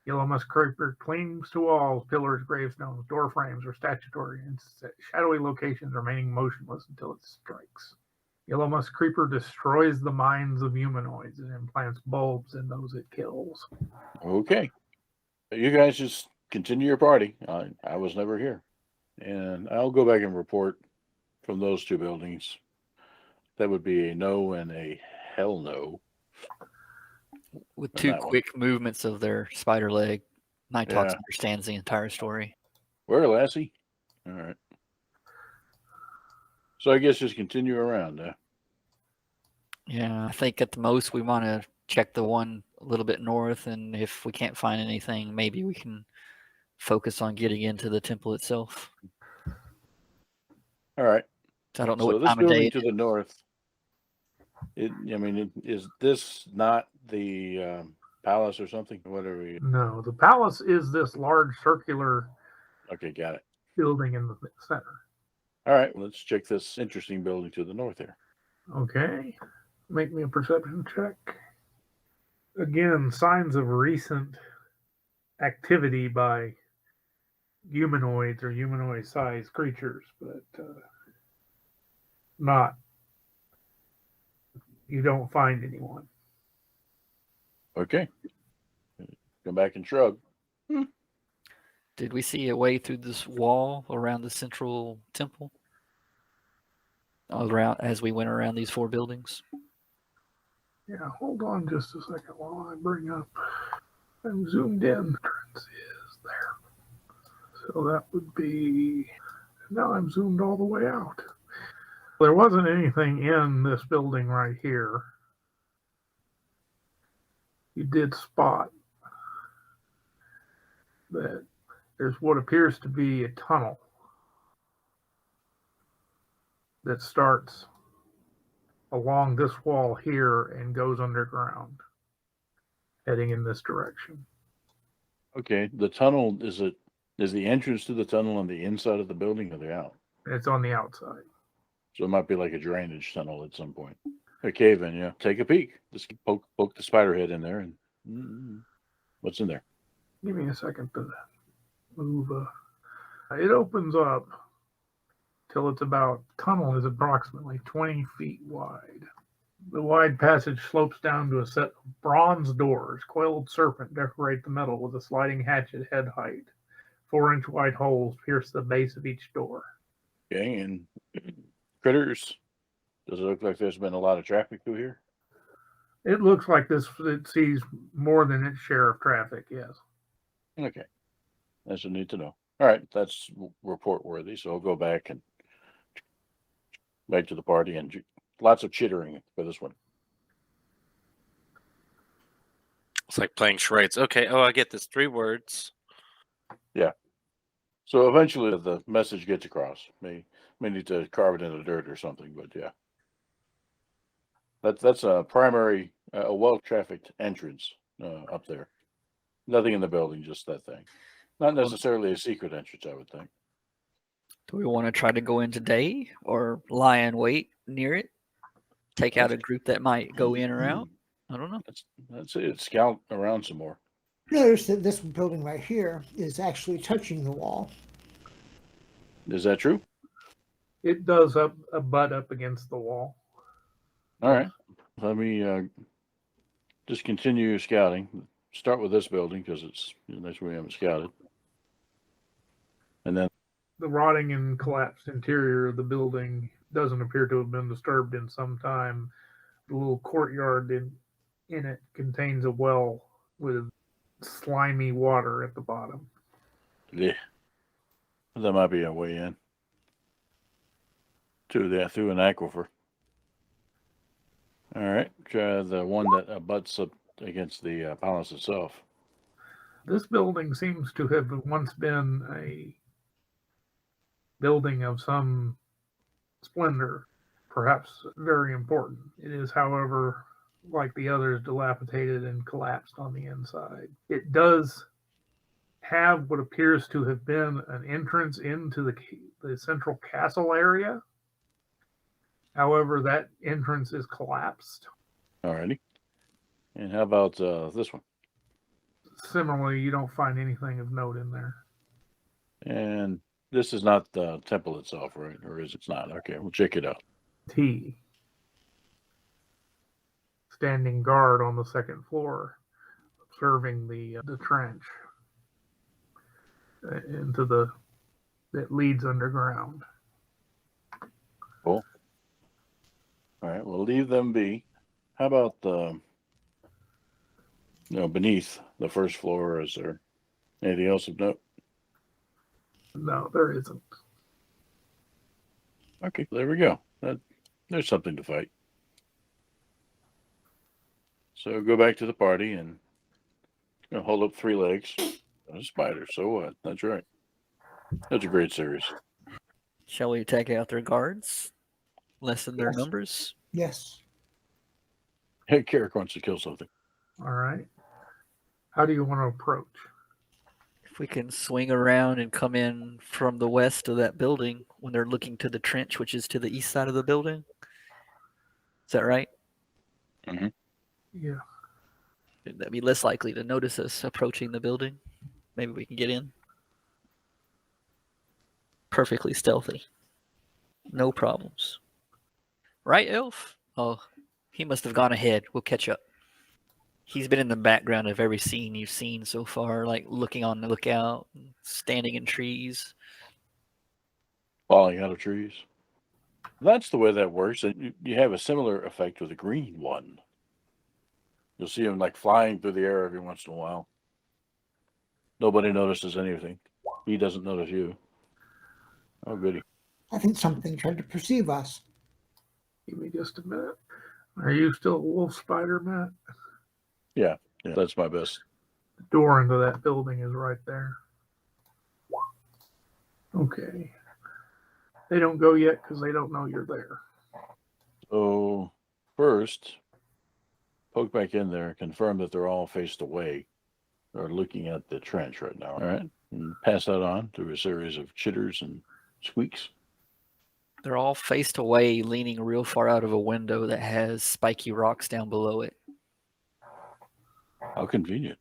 Yellow musk creeper clings to walls, pillars, gravestones, door frames, or statuary in shadowy locations, remaining motionless until it strikes. Yellow musk creeper destroys the minds of humanoids and implants bulbs in those it kills. Okay. You guys just continue your party. I was never here. And I'll go back and report from those two buildings. That would be a no and a hell no. With And two that one. quick movements of their spider leg, Nighthawk Yeah. understands the entire story. Where, Lassie? All right. So I guess just continue around. Yeah, I think at the most we want to check the one a little bit north, and if we can't find anything, maybe we can focus on getting into the temple itself. All right. I don't know So what this time of day building it to the north, is this not the palace or something? What are we? No, the palace is this large circular Okay, got it. building in the center. All right, let's check this interesting building to the north here. Okay, make me a perception check. Again, signs of recent activity by humanoids or humanoid-sized creatures, but not. You don't find anyone. Okay. Come back and shrug. Did we see a way through this wall around the central temple? Around as we went around these four buildings? Yeah, hold on just a second while I bring up. I'm zoomed in. Entrance is there. So that would be. Now I'm zoomed all the way out. There wasn't anything in this building right here. You did spot that there's what appears to be a tunnel that starts along this wall here and goes underground, heading in this direction. Okay, the tunnel is the entrance to the tunnel on the inside of the building or the out? It's on the outside. So it might be like a drainage tunnel at some point. A cave in, yeah. Take a peek. Just poke the spider head in there and what's in there? Give me a second to move. It opens up till it's tunnel is approximately 20 feet wide. The wide passage slopes down to a set of bronze doors. Coiled serpent decorate the metal with a sliding hatchet head height. 4-inch wide holes pierce the base of each door. Okay, and critters. Does it look like there's been a lot of traffic through here? It looks like it sees more than its share of traffic, yes. Okay. That's what I need to know. All right, that's report worthy. So I'll go back to the party, and lots of chittering for this one. It's like playing charades. Okay. Oh, I get this. 3 words. Yeah. So eventually the message gets across. May need to carve it in the dirt or something, but yeah. That's a primary, a well-trafficked entrance up there. Nothing in the building, just that thing. Not necessarily a secret entrance, I would think. Do we want to try to go in today or lie in wait near it? Take out a group that might go in or out? I don't know. That's it. Scout around some more. Notice that this building right here is actually touching the wall. Is that true? It does butt up against the wall. All right. Let me just continue scouting. Start with this building because that's where we haven't scouted. And then The rotting and collapsed interior of the building doesn't appear to have been disturbed in some time. The little courtyard in it contains a well with slimy water at the bottom. yeah, that might be a way in through an aquifer. All right, try the one that abuts up against the palace itself. This building seems to have once been a building of some splendor, perhaps very important. It is, however, like the others, dilapidated and collapsed on the inside. It does have what appears to have been an entrance into the central castle area. However, that entrance is collapsed. All righty. And how about this one? Similarly, you don't find anything of note in there. And this is not the temple itself, right? Or is it not? Okay, we'll check it out. T. Standing guard on the second floor, observing the trench that leads underground. Cool. All right, we'll leave them be. How about beneath the first floor? Is there anything else of note? No, there isn't. Okay, there we go. There's something to fight. So go back to the party and hold up 3 legs. A spider, so what? That's right. That's a great series. Shall we take out their guards? Lessen their Yes. numbers? Yes. Hey, Carrick wants to kill something. All right. How do you want to approach? If we can swing around and come in from the west of that building when they're looking to the trench, which is to the east side of the building. Is that right? Mm-hmm. Yeah. That'd be less likely to notice us approaching the building. Maybe we can get in. Perfectly stealthy. No problems. Right, Elf? Oh, he must have gone ahead. We'll catch up. He's been in the background of every scene you've seen so far, like looking on the lookout, standing in trees. Falling out of trees. That's the way that works. And you have a similar effect with a green one. You'll see him like flying through the air every once in a while. Nobody notices anything. He doesn't notice you. Oh, goody. I think something tried to perceive us. Give me just a minute. Are you still a wolf spider, Matt? Yeah, that's my best. The door into that building is right there. Okay. They don't go yet because they don't know you're there. So first, poke back in there, confirm that they're all faced away. They're looking at the trench right now. All right. And pass that on through a series of chitters and squeaks. They're all faced away, leaning real far out of a window that has spiky rocks down below it. How convenient.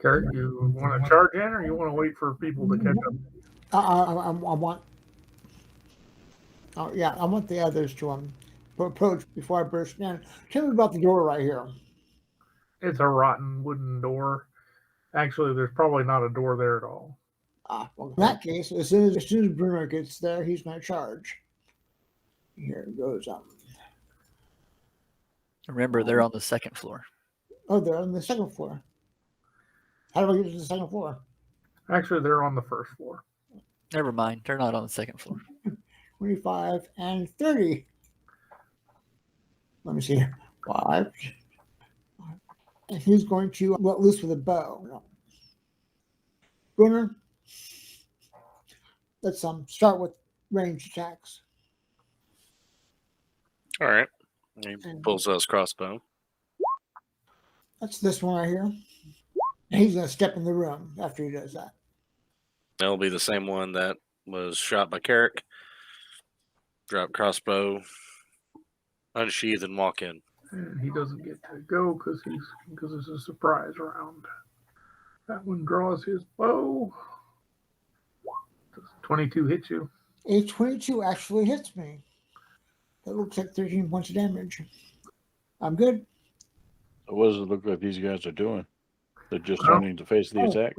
Kurt, you want to charge in or you want to wait for people to catch up? I want. Oh yeah, I want the others to approach before I burst in. Tell me about the door right here. It's a rotten wooden door. Actually, there's probably not a door there at all. Well, in that case, as soon as Bruno gets there, he's going to charge. Here it goes. Remember, they're on the second floor. Oh, they're on the second floor. How do I get to the second floor? Actually, they're on the first floor. Never mind, they're not on the second floor. 25 and 30. Let me see. 5. And he's going to let loose with a bow. No. Gunner, let's start with range attacks. All right. He pulls out his crossbow. That's this one right here. And he's going to step in the room after he does that. That'll be the same one that was shot by Carrick. Drop crossbow, unsheath, and walk in. And he doesn't get to go because it's a surprise round. That one draws his bow. Does 22 hit you? A 22 actually hits me. That looks like 13 points of damage. I'm good. What does it look like these guys are doing? They're just turning to face the attack.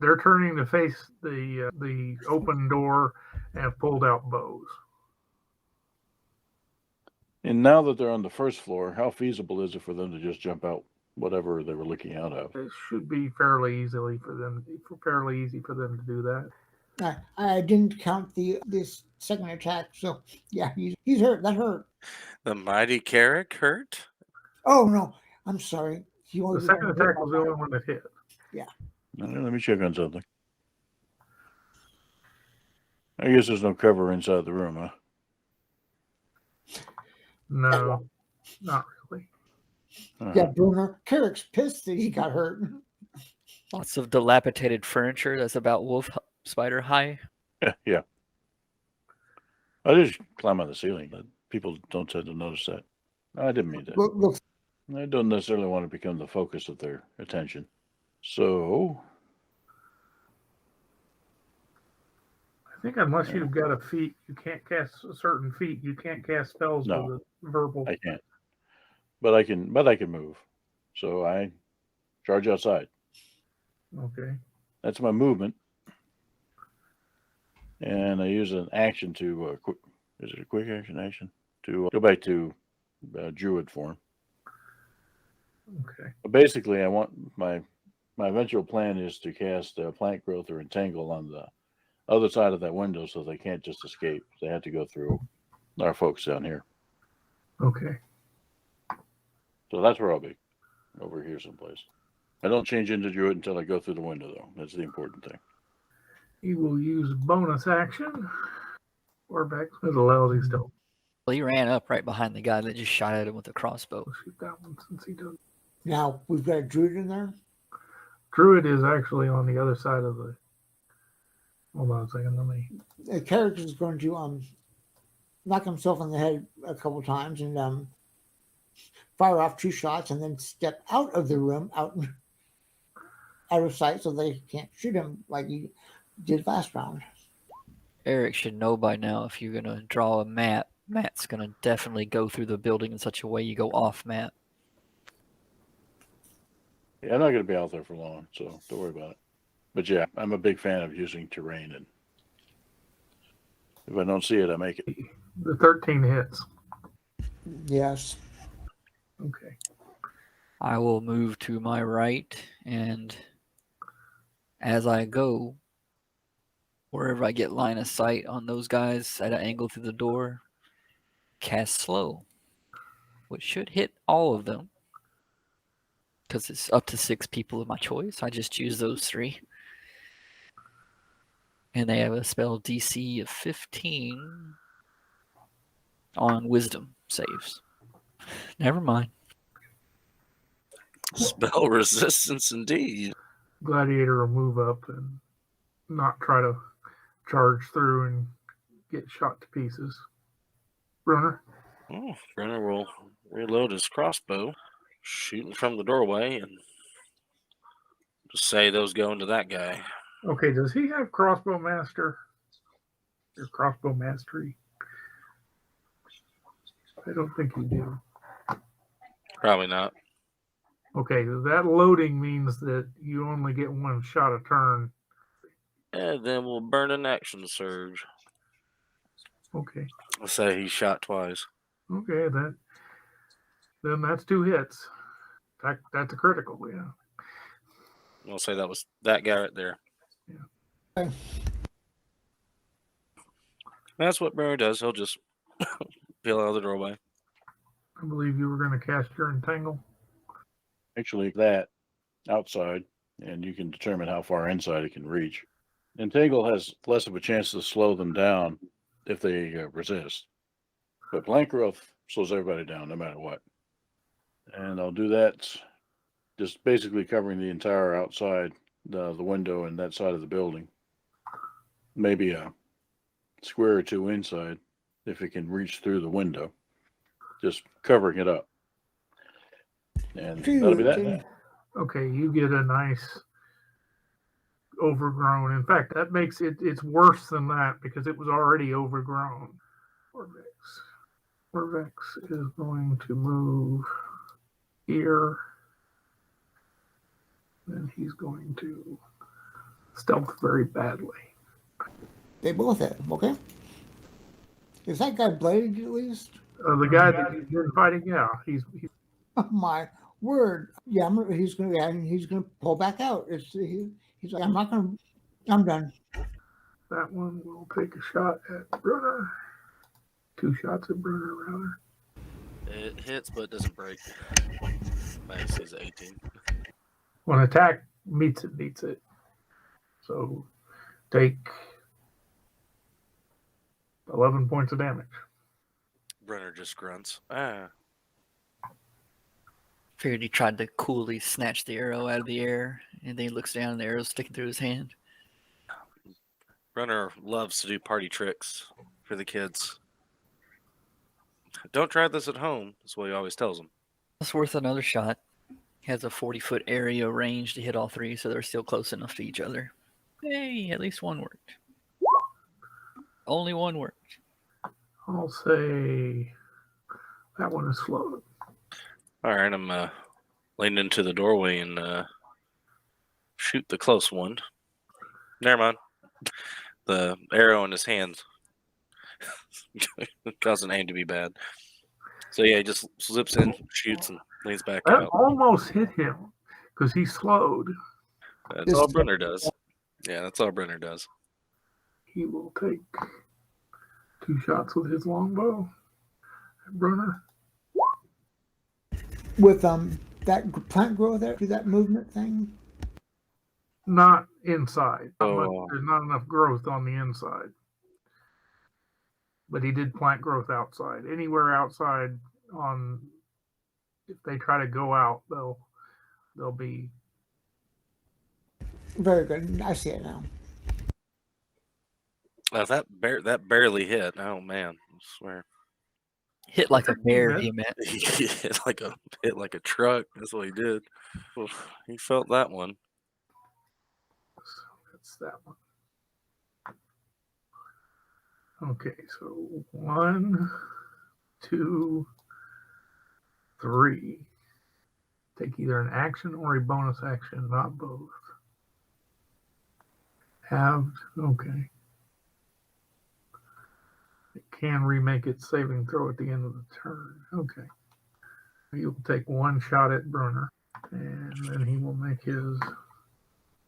They're turning to face the open door and have pulled out bows. And now that they're on the first floor, how feasible is it for them to just jump out whatever they were looking out of? It should be fairly easy for them to do that. I didn't count this second attack, so yeah, he's hurt. That hurt. The mighty Carrick hurt? Oh no, I'm sorry. The second attack was the only one that hit. Yeah. Let me check on something. I guess there's no cover inside the room, huh? No, not really. Yeah, Bruno. Carrick's pissed that he got hurt. Lots of dilapidated furniture that's about wolf spider high. Yeah. I just climb on the ceiling, but people don't tend to notice that. I didn't mean that. Look, I don't necessarily want to become the focus of their attention. So, I think unless you've got a feat, you can't cast a certain feat. You can't cast spells No. with a verbal. I can't. But I can move. So I charge outside. Okay. That's my movement. And I use an action to is it a quick action to go back to druid form. Okay. But basically, I want my eventual plan is to cast plant growth or entangle on the other side of that window, so they can't just escape. They have to go through our folks down here. Okay. So that's where I'll be, over here someplace. I don't change into druid until I go through the window, though. That's the important thing. He will use bonus action or back with allows he still. Well, he ran up right behind the guy that just shot at him with a crossbow. We'll shoot that one since he does. now we've got a druid in there. Druid is actually on the other side of the. Hold on a second. Let me. The character is going to knock himself on the head a couple times and fire off 2 shots and then step out of the room, out of sight, so they can't shoot him like he did last round. Eric should know by now if you're going to draw a map, Matt's going to definitely go through the building in such a way you go off map. Yeah, I'm not going to be out there for long, so don't worry about it. But yeah, I'm a big fan of using terrain, and if I don't see it, I make it. The 13 hits. Yes. Okay. I will move to my right, and as I go, wherever I get line of sight on those guys at an angle through the door, cast slow, which should hit all of them. Because it's up to 6 people of my choice. I just choose those 3. And they have a spell DC of 15 on wisdom saves. Never mind. Spell resistance indeed. Gladiator will move up and not try to charge through and get shot to pieces. Runner. Oh, Brenner will reload his crossbow, shooting from the doorway, and just say those go into that guy. Okay, does he have crossbow master or crossbow mastery? I don't think he do. Probably not. Okay, that loading means that you only get one shot a turn. And then we'll burn an action surge. Okay, Let's say he shot twice. okay, then that's 2 hits. That's a critical, yeah. We'll say that was that guy right there. Yeah. That's what Burner does. He'll just peel out of the doorway. I believe you were going to cast your entangle. Actually, that outside, and you can determine how far inside it can reach. Entangle has less of a chance to slow them down if they resist. But plant growth slows everybody down no matter what. And I'll do that just basically covering the entire outside, the window and that side of the building. Maybe a square or 2 inside if it can reach through the window. Just covering it up. And that'll be that. Okay, you get a nice overgrown. In fact, that makes it's worse than that because it was already overgrown. Corvex is going to move here. And he's going to stealth very badly. They both hit him, okay? Is that guy bladed at least? The guy that you've been fighting, yeah, he's Oh my word! Yeah, he's gonna pull back out. He's like, I'm done. that one will take a shot at Brunner. 2 shots at Brunner, rather. It hits, but it doesn't break. My AC is 18. When attack meets it, beats it. So take 11 points of damage. Brunner just grunts. Ah. Figured he tried to coolly snatch the arrow out of the air, and then he looks down and the arrow's sticking through his hand. Brunner loves to do party tricks for the kids. Don't try this at home. That's what he always tells them. It's worth another shot. He has a 40-foot area range to hit all 3, so they're still close enough to each other. Hey, at least one worked. Only one worked. I'll say that one is slowed. All right, I'm leaning into the doorway and shoot the close one. Never mind. The arrow in his hand causing aim to be bad. So yeah, he just slips in, shoots, and leans back That out. almost hit him because he slowed. That's all Brunner does. Yeah, that's all Brunner does. He will take 2 shots with his longbow at Brunner. With that plant growth there, do that movement thing. Not inside. Oh. There's not enough growth on the inside. But he did plant growth outside. Anywhere outside if they try to go out, they'll be Very good. I see it now. That barely hit. Oh man, I swear. Hit like a bear, he meant. He hit like a truck. That's what he did. Oof, he felt that one. So that's that one. Okay, so 1, 2, 3. Take either an action or a bonus action, not both. Halved, okay. It can remake its saving throw at the end of the turn. Okay. He will take 1 shot at Brunner, and then he will make his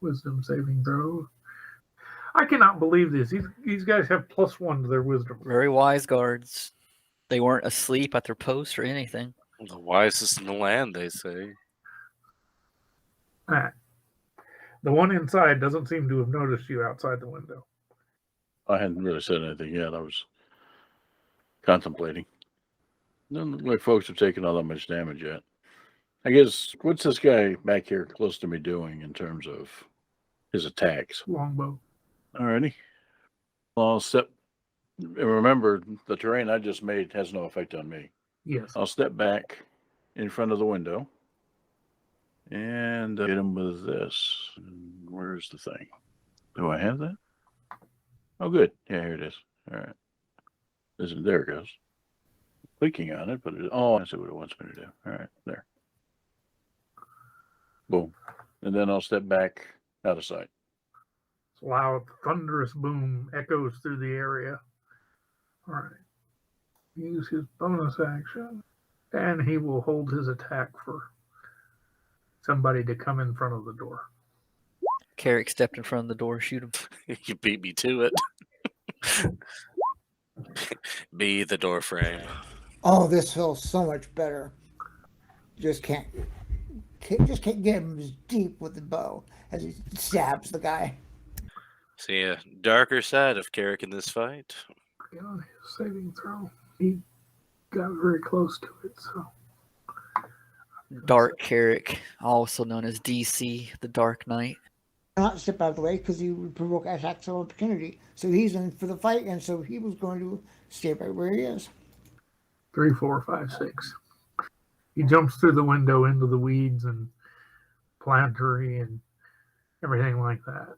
wisdom saving throw. I cannot believe this. These guys have +1 to their wisdom. Very wise guards. They weren't asleep at their post or anything. The wisest in the land, they say. The one inside doesn't seem to have noticed you outside the window. I hadn't really said anything yet. I was contemplating. Doesn't look like folks have taken all that much damage yet. I guess, what's this guy back here close to me doing in terms of his attacks? Longbow. Alrighty. I'll step. Remember, the terrain I just made has no effect on me. Yes. I'll step back in front of the window and hit him with this. Where's the thing? Do I have that? Oh, good. Yeah, here it is. All right. There it goes. Clicking on it, but I see what it wants me to do. All right, there. Boom. And then I'll step back out of sight. Loud, thunderous boom echoes through the area. All right. Use his bonus action, and he will hold his attack for somebody to come in front of the door. Carrick stepped in front of the door, shoot him. You beat me to it. Be the door frame. Oh, this feels so much better. Just can't get him as deep with the bow as he stabs the guy. See a darker side of Carrick in this fight. On his saving throw, he got very close to it, so. Dark Carrick, also known as DC, the Dark Knight. Not step out of the way because he would provoke attacks of opportunity. So he's in for the fight, and so he was going to stay right where he is. 3, 4, 5, 6. He jumps through the window into the weeds and plantery and everything like that.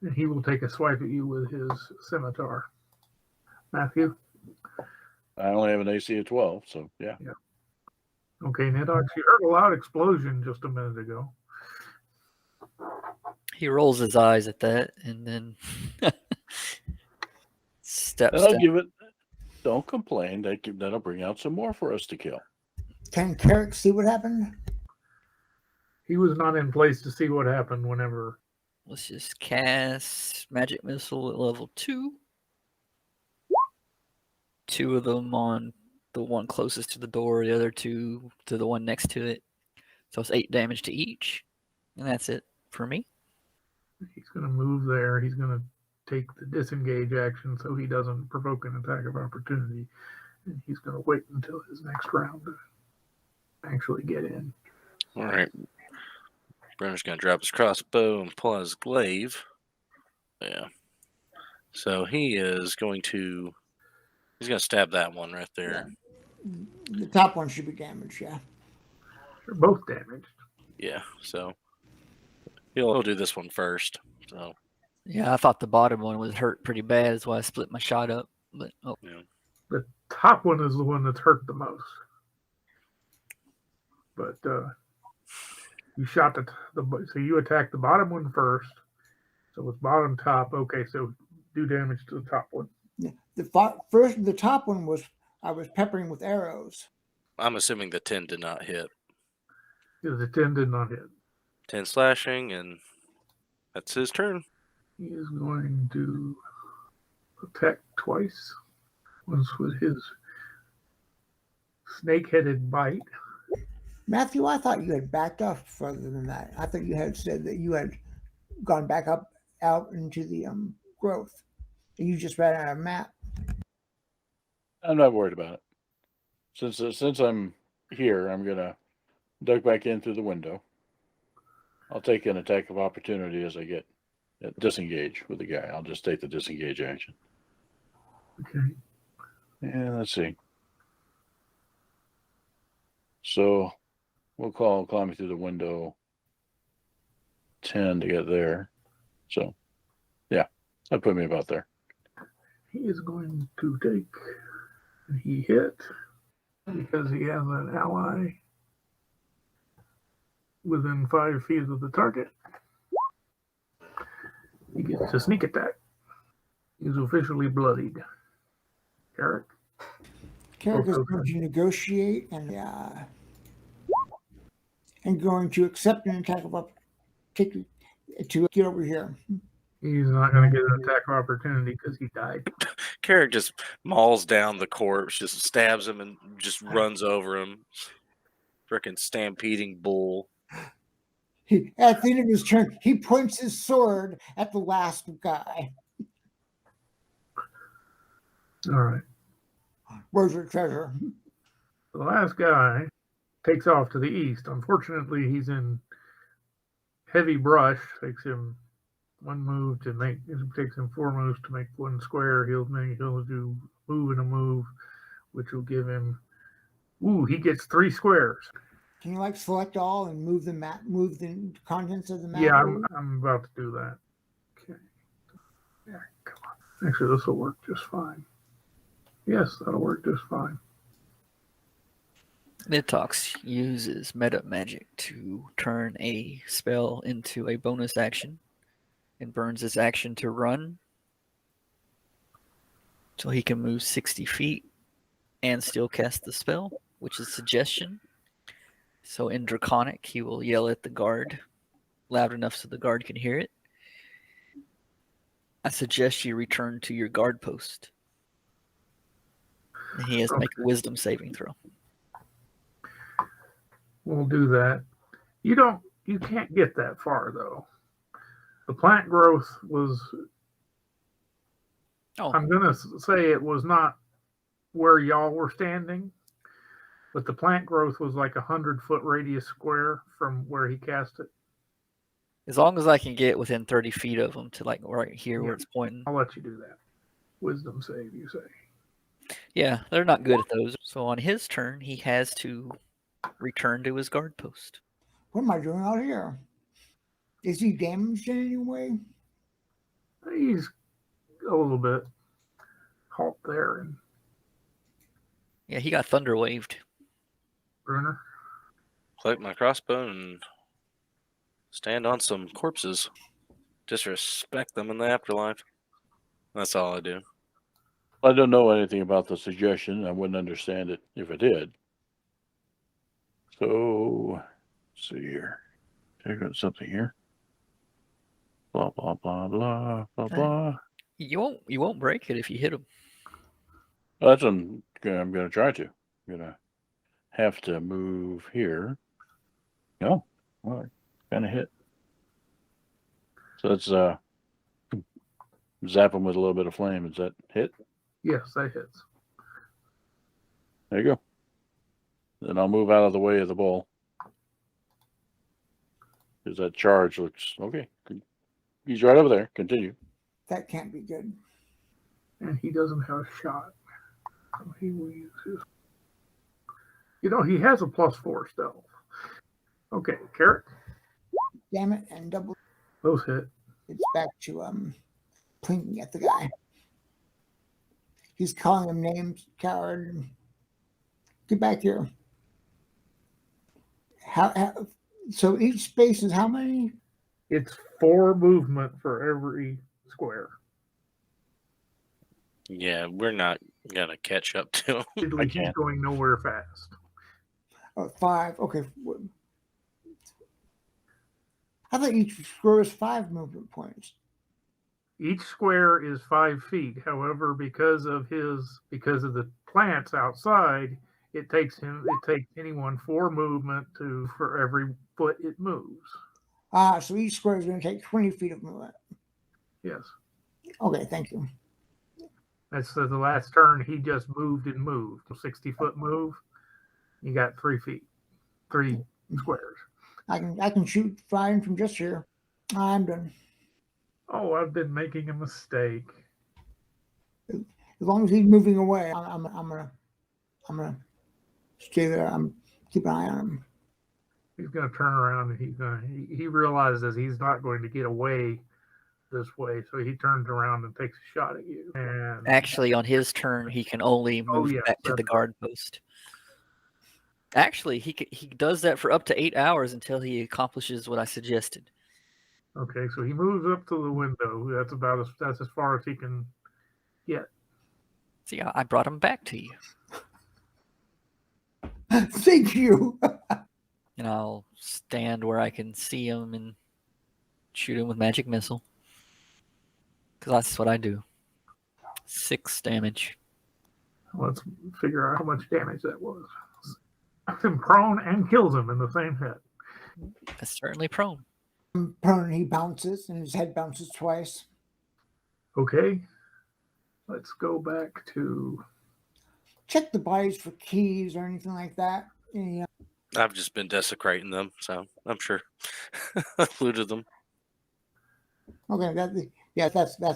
And he will take a swipe at you with his scimitar. Matthew? I only have an AC of 12, so yeah. Okay, Nidox, you heard a loud explosion just a minute ago. He rolls his eyes at that and then steps And I'll down. give it. Don't complain. That'll bring out some more for us to kill. Can Carrick see what happened? He was not in place to see what happened whenever. Let's just cast Magic Missile at level 2. 2 of them on the one closest to the door, the other 2 to the one next to it. So it's 8 damage to each. And that's it for me. He's going to move there. He's going to take the disengage action so he doesn't provoke an attack of opportunity. And he's going to wait until his next round to actually get in. All right. Brenner's going to drop his crossbow and pull out his glaive. Yeah. So he is going to... He's going to stab that one right there. The top one should be damaged, yeah. They're both damaged. Yeah. So he'll do this one first. So Yeah, I thought the bottom one was hurt pretty bad. That's why I split my shot up. But yeah. The top one is the one that's hurt the most. But you shot so you attacked the bottom one first. So it's bottom top. Okay, so do damage to the top one. Yeah. The top one was I was peppering with arrows. I'm assuming the 10 did not hit. Because the 10 did not hit. 10 slashing, and that's his turn. He is going to attack twice. Once with his snake-headed bite. Matthew, I thought you had backed off further than that. I thought you had said that you had gone back up out into the growth. And you just ran out of map. I'm not worried about it. Since I'm here, I'm gonna duck back in through the window. I'll take an attack of opportunity as I get disengage with the guy. I'll just take the disengage action. Okay. And let's see. So we'll call climbing through the window 10 to get there. So yeah, that put me about there. He is going to take. He hit because he has an ally within 5 feet of the target. He gets a sneak attack. He's officially bloodied. Carrick. Carrick is going to negotiate and going to accept an attack of opportunity to get over here. He's not going to get an attack of opportunity because he died. Carrick just mauls down the corpse, just stabs him and just runs over him. Frickin' stampeding bull. At the end of his turn, he points his sword at the last guy. All right. Where's your treasure? The last guy takes off to the east. Unfortunately, he's in heavy brush. Takes him 1 move to make. It takes him 4 moves to make 1 square. He'll do move and a move, which will give him. Ooh, he gets 3 squares. Can you select all and move the contents of the map? Yeah, I'm about to do that. Actually, this will work just fine. Yes, that'll work just fine. Nitox uses meta magic to turn a spell into a bonus action and burns his action to run so he can move 60 feet and still cast the spell, which is suggestion. So in Draconic, he will yell at the guard loud enough so the guard can hear it. I suggest you return to your guard post. And he has to make a wisdom saving throw. We'll do that. You can't get that far though. The plant growth was, Oh, I'm gonna say it was not where y'all were standing, but the plant growth was like 100-foot radius square from where he cast it. as long as I can get within 30 feet of him to like right here where it's pointing. I'll let you do that. Wisdom save, you say. Yeah, they're not good at those. So on his turn, he has to return to his guard post. What am I doing out here? Is he damaged in any way? He's a little bit halt there. And Yeah, he got thunder waved. Bruner, Collect my crossbow and stand on some corpses. Disrespect them in the afterlife. That's all I do. I don't know anything about the suggestion. I wouldn't understand it if I did. So, let's see here. I got something here. Blah blah blah blah blah blah. You won't break it if you hit him. Well, that's what I'm going to try to. I'm going to have to move here. No, well, kind of hit. So let's zap him with a little bit of flame. Is that hit? yes, that hits. There you go. Then I'll move out of the way of the ball. Because that charge looks okay. He's right over there. Continue. That can't be good. And he doesn't have a shot. So he will use his. He has a +4 stealth. Okay, Carrot. Damn it, and double. Those hit. It's back to plinking at the guy. He's calling him names, coward. Get back here. So each space is how many? It's 4 movement for every square. Yeah, we're not going to catch up to him. He's can't. going nowhere fast. Oh, 5. Okay. I thought each square was 5 movement points. Each square is 5 feet. However, because of the plants outside, it takes anyone 4 movement for every foot it moves. So each square is going to take 20 feet of movement. Yes. Okay, thank you. That's the last turn. He just moved and moved. 60-foot move. You got 3 feet, 3 squares. I can shoot fine from just here. I'm done. Oh, I've been making a mistake. As long as he's moving away, I'm gonna stay there. I'm keep an eye on him. He's going to turn around and he realizes he's not going to get away this way, so he turns around and takes a shot at you. And Actually, on his turn, he can only move back to the guard post. Actually, he does that for up to 8 hours until he accomplishes what I suggested. okay, so he moves up to the window. That's as far as he can get. See, I brought him back to you. Thank you. And I'll stand where I can see him and shoot him with magic missile. Because that's what I do. 6 damage. Let's figure out how much damage that was. Knocks him prone and kills him in the same hit. That's certainly prone. Prone, he bounces, and his head bounces twice. Okay, let's go back to. Check the bodies for keys or anything like that. Yeah. I've just been desecrating them, so I'm sure I looted them. Okay, that's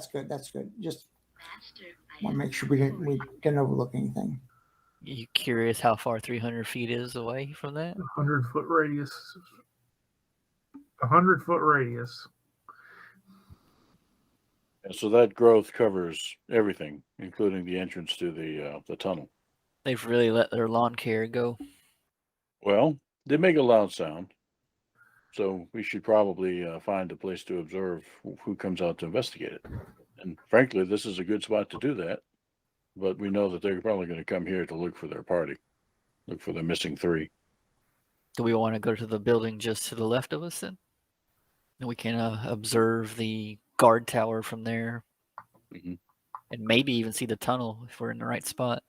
good. That's good. Just want to make sure we didn't overlook anything. You curious how far 300 feet is away from that? 100-foot radius. 100-foot radius. And so that growth covers everything, including the entrance to the tunnel. They've really let their lawn care go. Well, they make a loud sound, so we should probably find a place to observe who comes out to investigate it. And frankly, this is a good spot to do that. But we know that they're probably going to come here to look for their party, look for the missing 3. Do we want to go to the building just to the left of us then? And we can observe the guard tower from there, Mhm. and maybe even see the tunnel if we're in the right spot.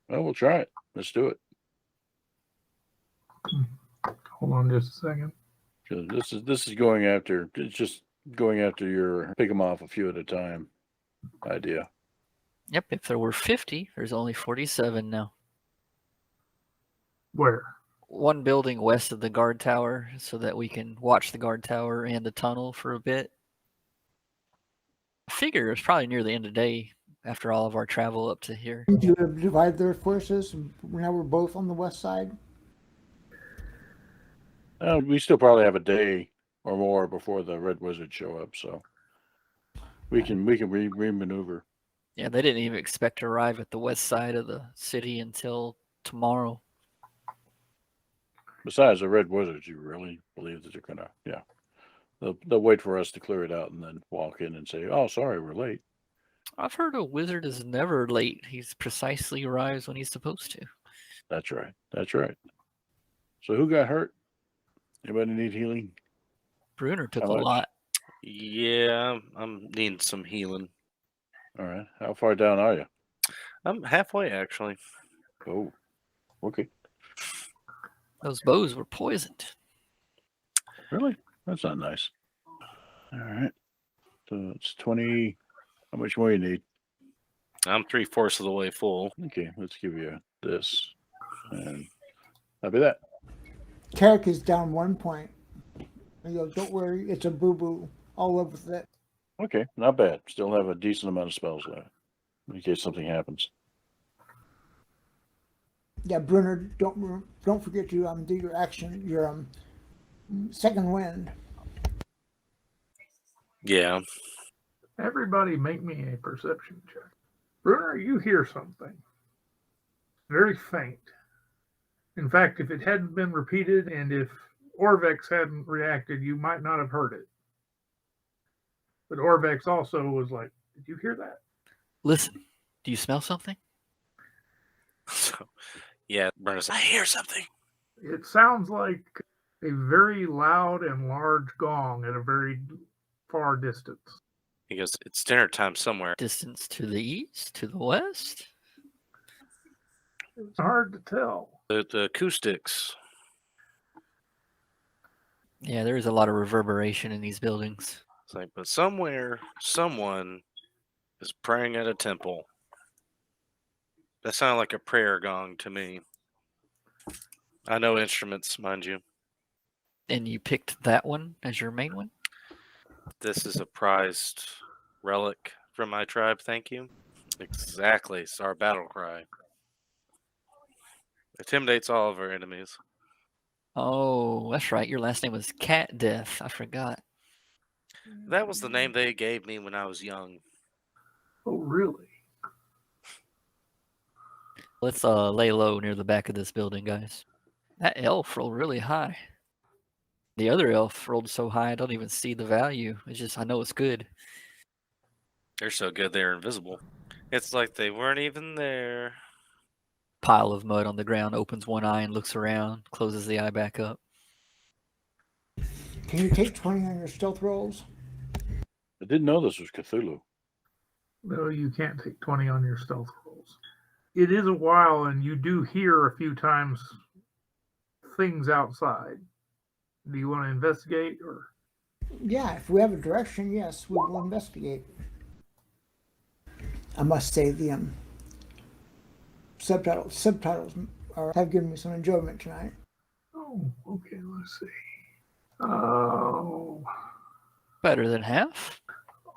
Well, we'll try it. Let's do it. Hold on just a second. 'Cause this is going after. It's just going after your pick them off a few at a time idea. Yep, if there were 50, there's only 47 now. Where? One building west of the guard tower so that we can watch the guard tower and the tunnel for a bit. I figure it's probably near the end of the day after all of our travel up to here. Did you divide their forces? Now we're both on the west side. We still probably have a day or more before the Red Wizards show up, so we can re-maneuver. Yeah, they didn't even expect to arrive at the west side of the city until tomorrow. Besides the Red Wizards, you really believe that they're gonna? Yeah, they'll wait for us to clear it out and then walk in and say, "Oh, sorry, we're late." I've heard a wizard is never late. He's precisely arrives when he's supposed to. That's right. That's right. So who got hurt? Anybody need healing? Bruner took How a much? lot. Yeah, I'm needing some healing. All right. How far down are you? I'm halfway actually. Oh, okay. Those bows were poisoned. Really? That's not nice. All right. So it's 20. How much more you need? I'm 3/4 of the way full. Okay, let's give you this. And that'll be that. Carrick is down 1 point. And he goes, don't worry, it's a boo-boo. I'll live with it. Okay, not bad. Still have a decent amount of spells left in case something happens. Yeah, Brunner, don't forget to do your action, your second wind. Yeah. Everybody make me a perception check. Brunner, you hear something. Very faint. In fact, if it hadn't been repeated and if Orvex hadn't reacted, you might not have heard it. But Orvex also was like, did you hear that? Listen, do you smell something? So, yeah, Brenna's like, I hear something. It sounds like a very loud and large gong at a very far distance. He goes, it's dinner time somewhere. Distance to the east, to the west? It's hard to tell. The acoustics. Yeah, there is a lot of reverberation in these buildings. It's like, but somewhere, someone is praying at a temple. That sounded like a prayer gong to me. I know instruments, mind you. And you picked that one as your main one? This is a prized relic from my tribe, thank you. Exactly, it's our battle cry. Intimidates all of our enemies. Oh, that's right. Your last name was Cat Death. I forgot. That was the name they gave me when I was young. Oh, really? Let's lay low near the back of this building, guys. That elf rolled really high. The other elf rolled so high I don't even see the value. It's just I know it's good. They're so good they're invisible. It's like they weren't even there. Pile of mud on the ground, opens one eye and looks around, closes the eye back up. Can you take 20 on your stealth rolls? I didn't know this was Cthulhu. No, you can't take 20 on your stealth rolls. It is a while, and you do hear a few times things outside. Do you want to investigate, or? Yeah, if we have a direction, yes, we will investigate. I must say the subtitles have given me some enjoyment tonight. Oh, okay, let's see. Oh, Better than half?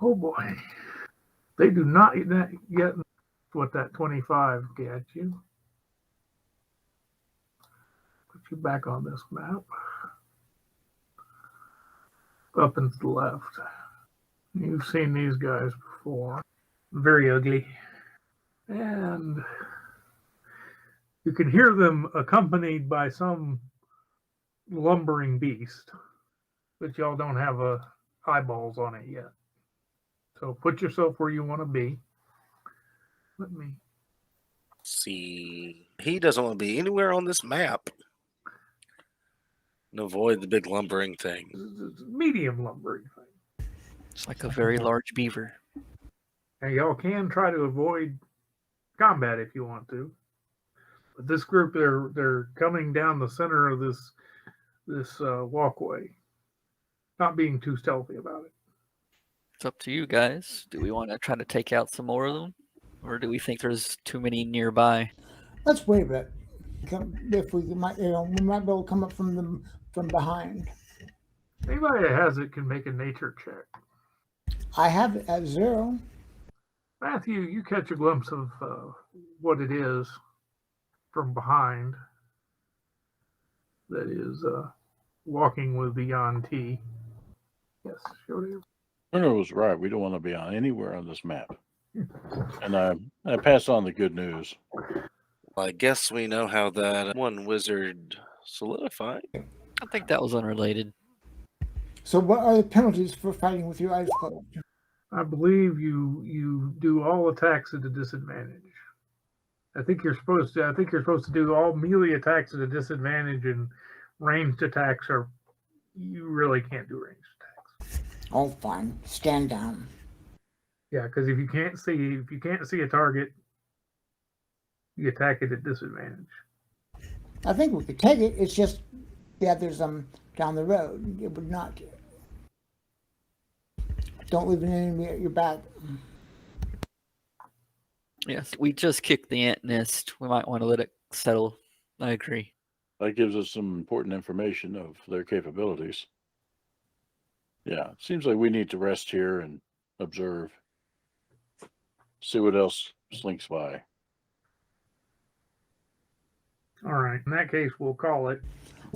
oh boy. They do not yet what that 25 gets you. Put you back on this map. up and to the left. You've seen these guys before. Very ugly. And you can hear them accompanied by some lumbering beast, but y'all don't have eyeballs on it yet. So put yourself where you want to be. Let me See, he doesn't want to be anywhere on this map. And avoid the big lumbering thing. it's a medium lumbering thing. It's like a very large beaver. And y'all can try to avoid combat if you want to. But this group, they're coming down the center of this walkway, not being too stealthy about it. It's up to you guys. Do we want to try to take out some more of them? Or do we think there's too many nearby? Let's wait a bit. If we might, we might be able to come up from behind. Anybody that has it can make a nature check. I have it at 0. Matthew, you catch a glimpse of what it is from behind that is walking with the Yan T. Yes, sure. Turner was right. We don't want to be on anywhere on this map. And I pass on the good news. Well, I guess we know how that one wizard solidified. I think that was unrelated. So, what are the penalties for fighting with your eyes closed? I believe you do all attacks at a disadvantage. I think you're supposed to do all melee attacks at a disadvantage, and ranged attacks you really can't do ranged attacks. Oh, fine. Stand down. Yeah, because if you can't see a target, you attack it at disadvantage. I think we could take it. It's just the others down the road. It would not. Don't leave an enemy at your back. Yes, we just kicked the ant nest. We might want to let it settle. I agree. That gives us some important information of their capabilities. Yeah, it seems like we need to rest here and observe. See what else slinks by. All right. In that case, we'll call it.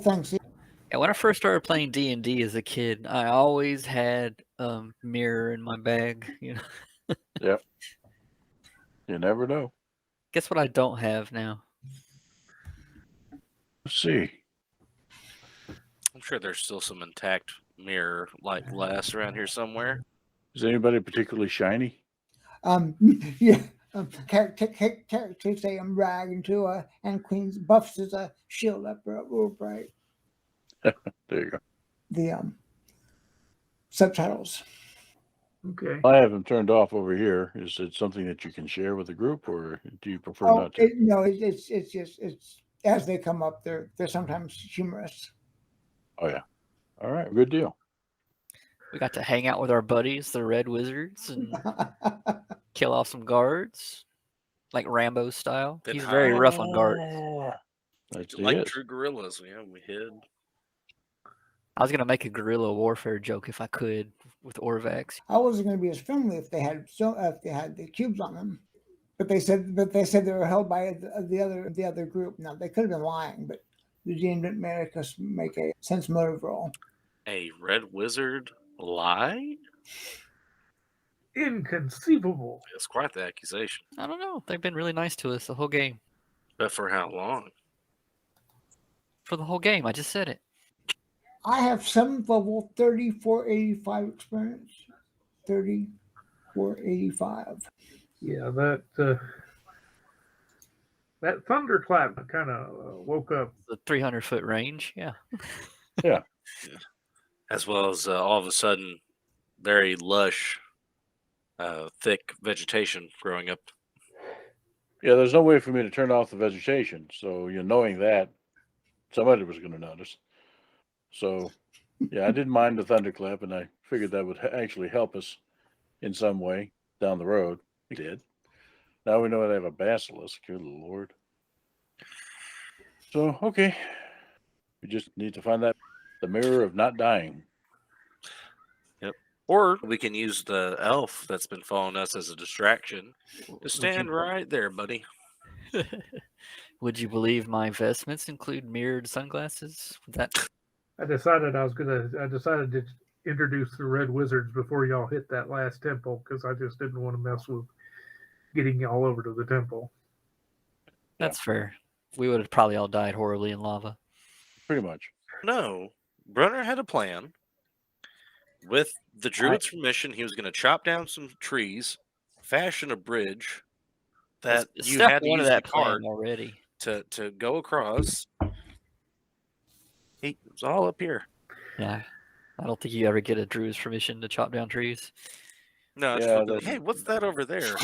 Thanks. Yeah, when I first started playing D&D as a kid, I always had a mirror in my bag. Yep. You never know. Guess what I don't have now? Let's see. I'm sure there's still some intact mirror like glass around here somewhere. Is anybody particularly shiny? Yeah. Characters say I'm bragging to and Queen's buffs is a shield up real bright. There you go. The subtitles. Okay. I have them turned off over here. Is it something that you can share with the group, or do you prefer not to? It's just as they come up, they're sometimes humorous. Oh yeah. All right. Good deal. We got to hang out with our buddies, the Red Wizards, and kill off some guards, like Rambo style. Then He's very rough on guards. That's Like it. true gorillas, we hid. I was gonna make a guerrilla warfare joke if I could with Orvax. I wasn't going to be as friendly if they had the cubes on them, but they said they were held by the other group. Now they could have been lying, but the GM didn't make us make a sense motive roll. A red wizard lie? Inconceivable. It's quite the accusation. I don't know. They've been really nice to us the whole game. But for how long? For the whole game, I just said it. I have 7th level 3485 experience. 3485. Yeah, that thunderclap kind of woke up. The 300-foot range, yeah. Yeah. As well as all of a sudden, very lush, thick vegetation growing up. Yeah, there's no way for me to turn off the vegetation. So, knowing that, somebody was going to notice. So, yeah, I didn't mind the thunderclap, and I figured that would actually help us in some way down the road. It did. Now we know they have a basilisk. Good Lord. So, okay. We just need to find the mirror of not dying. Yep. Or we can use the elf that's been following us as a distraction. Just stand right there, buddy. Would you believe my vestments include mirrored sunglasses? I decided to introduce the Red Wizards before y'all hit that last temple because I just didn't want to mess with getting y'all over to the temple. That's fair. We would have probably all died horribly in lava. Pretty much. No, Brunner had a plan. With the druid's permission, he was going to chop down some trees, fashion a bridge that you Step had to one of use the that plan cart already. to go across. It was all up here. Yeah. I don't think you ever get a druid's permission to chop down trees. No, it's Yeah, like, that's- hey, what's that over there?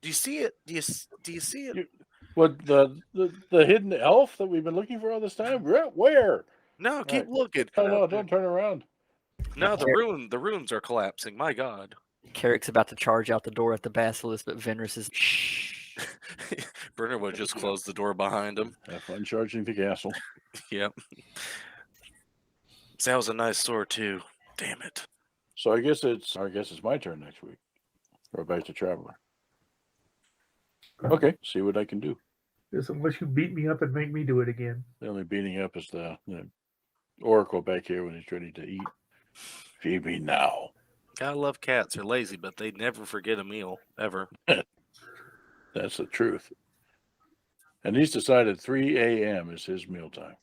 Do you see it? Do you see it? What the hidden elf that we've been looking for all this time? Where? No, keep Right. looking. No, don't turn around. No, the ruins are collapsing. My God. Carrick's about to charge out the door at the basilisk, but Venrus is shh. Brunner would just close the door behind him. Have fun charging the castle. Yep. That was a nice sword too. Damn it. So I guess it's my turn next week. Or back to Traveler. Okay, see what I can do. Just unless you beat me up and make me do it again. The only beating up is the Oracle back here when he's ready to eat. Feed me now. Gotta love cats. They're lazy, but they never forget a meal ever. That's the truth. And he's decided 3 a.m. is his mealtime.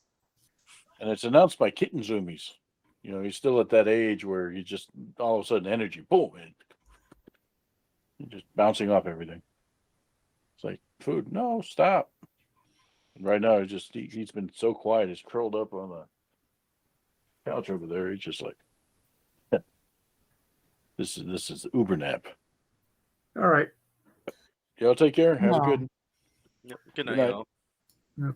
And it's announced by Kitten Zoomies. You know, he's still at that age where he just all of a sudden energy, boom, and just bouncing off everything. It's like, food, no, stop. And right now, he's been so quiet. He's curled up on the couch over there. He's just like, this is the Uber nap. All right. Y'all take care. Have a No. good. Yep. Good night, Good night. y'all. Yep.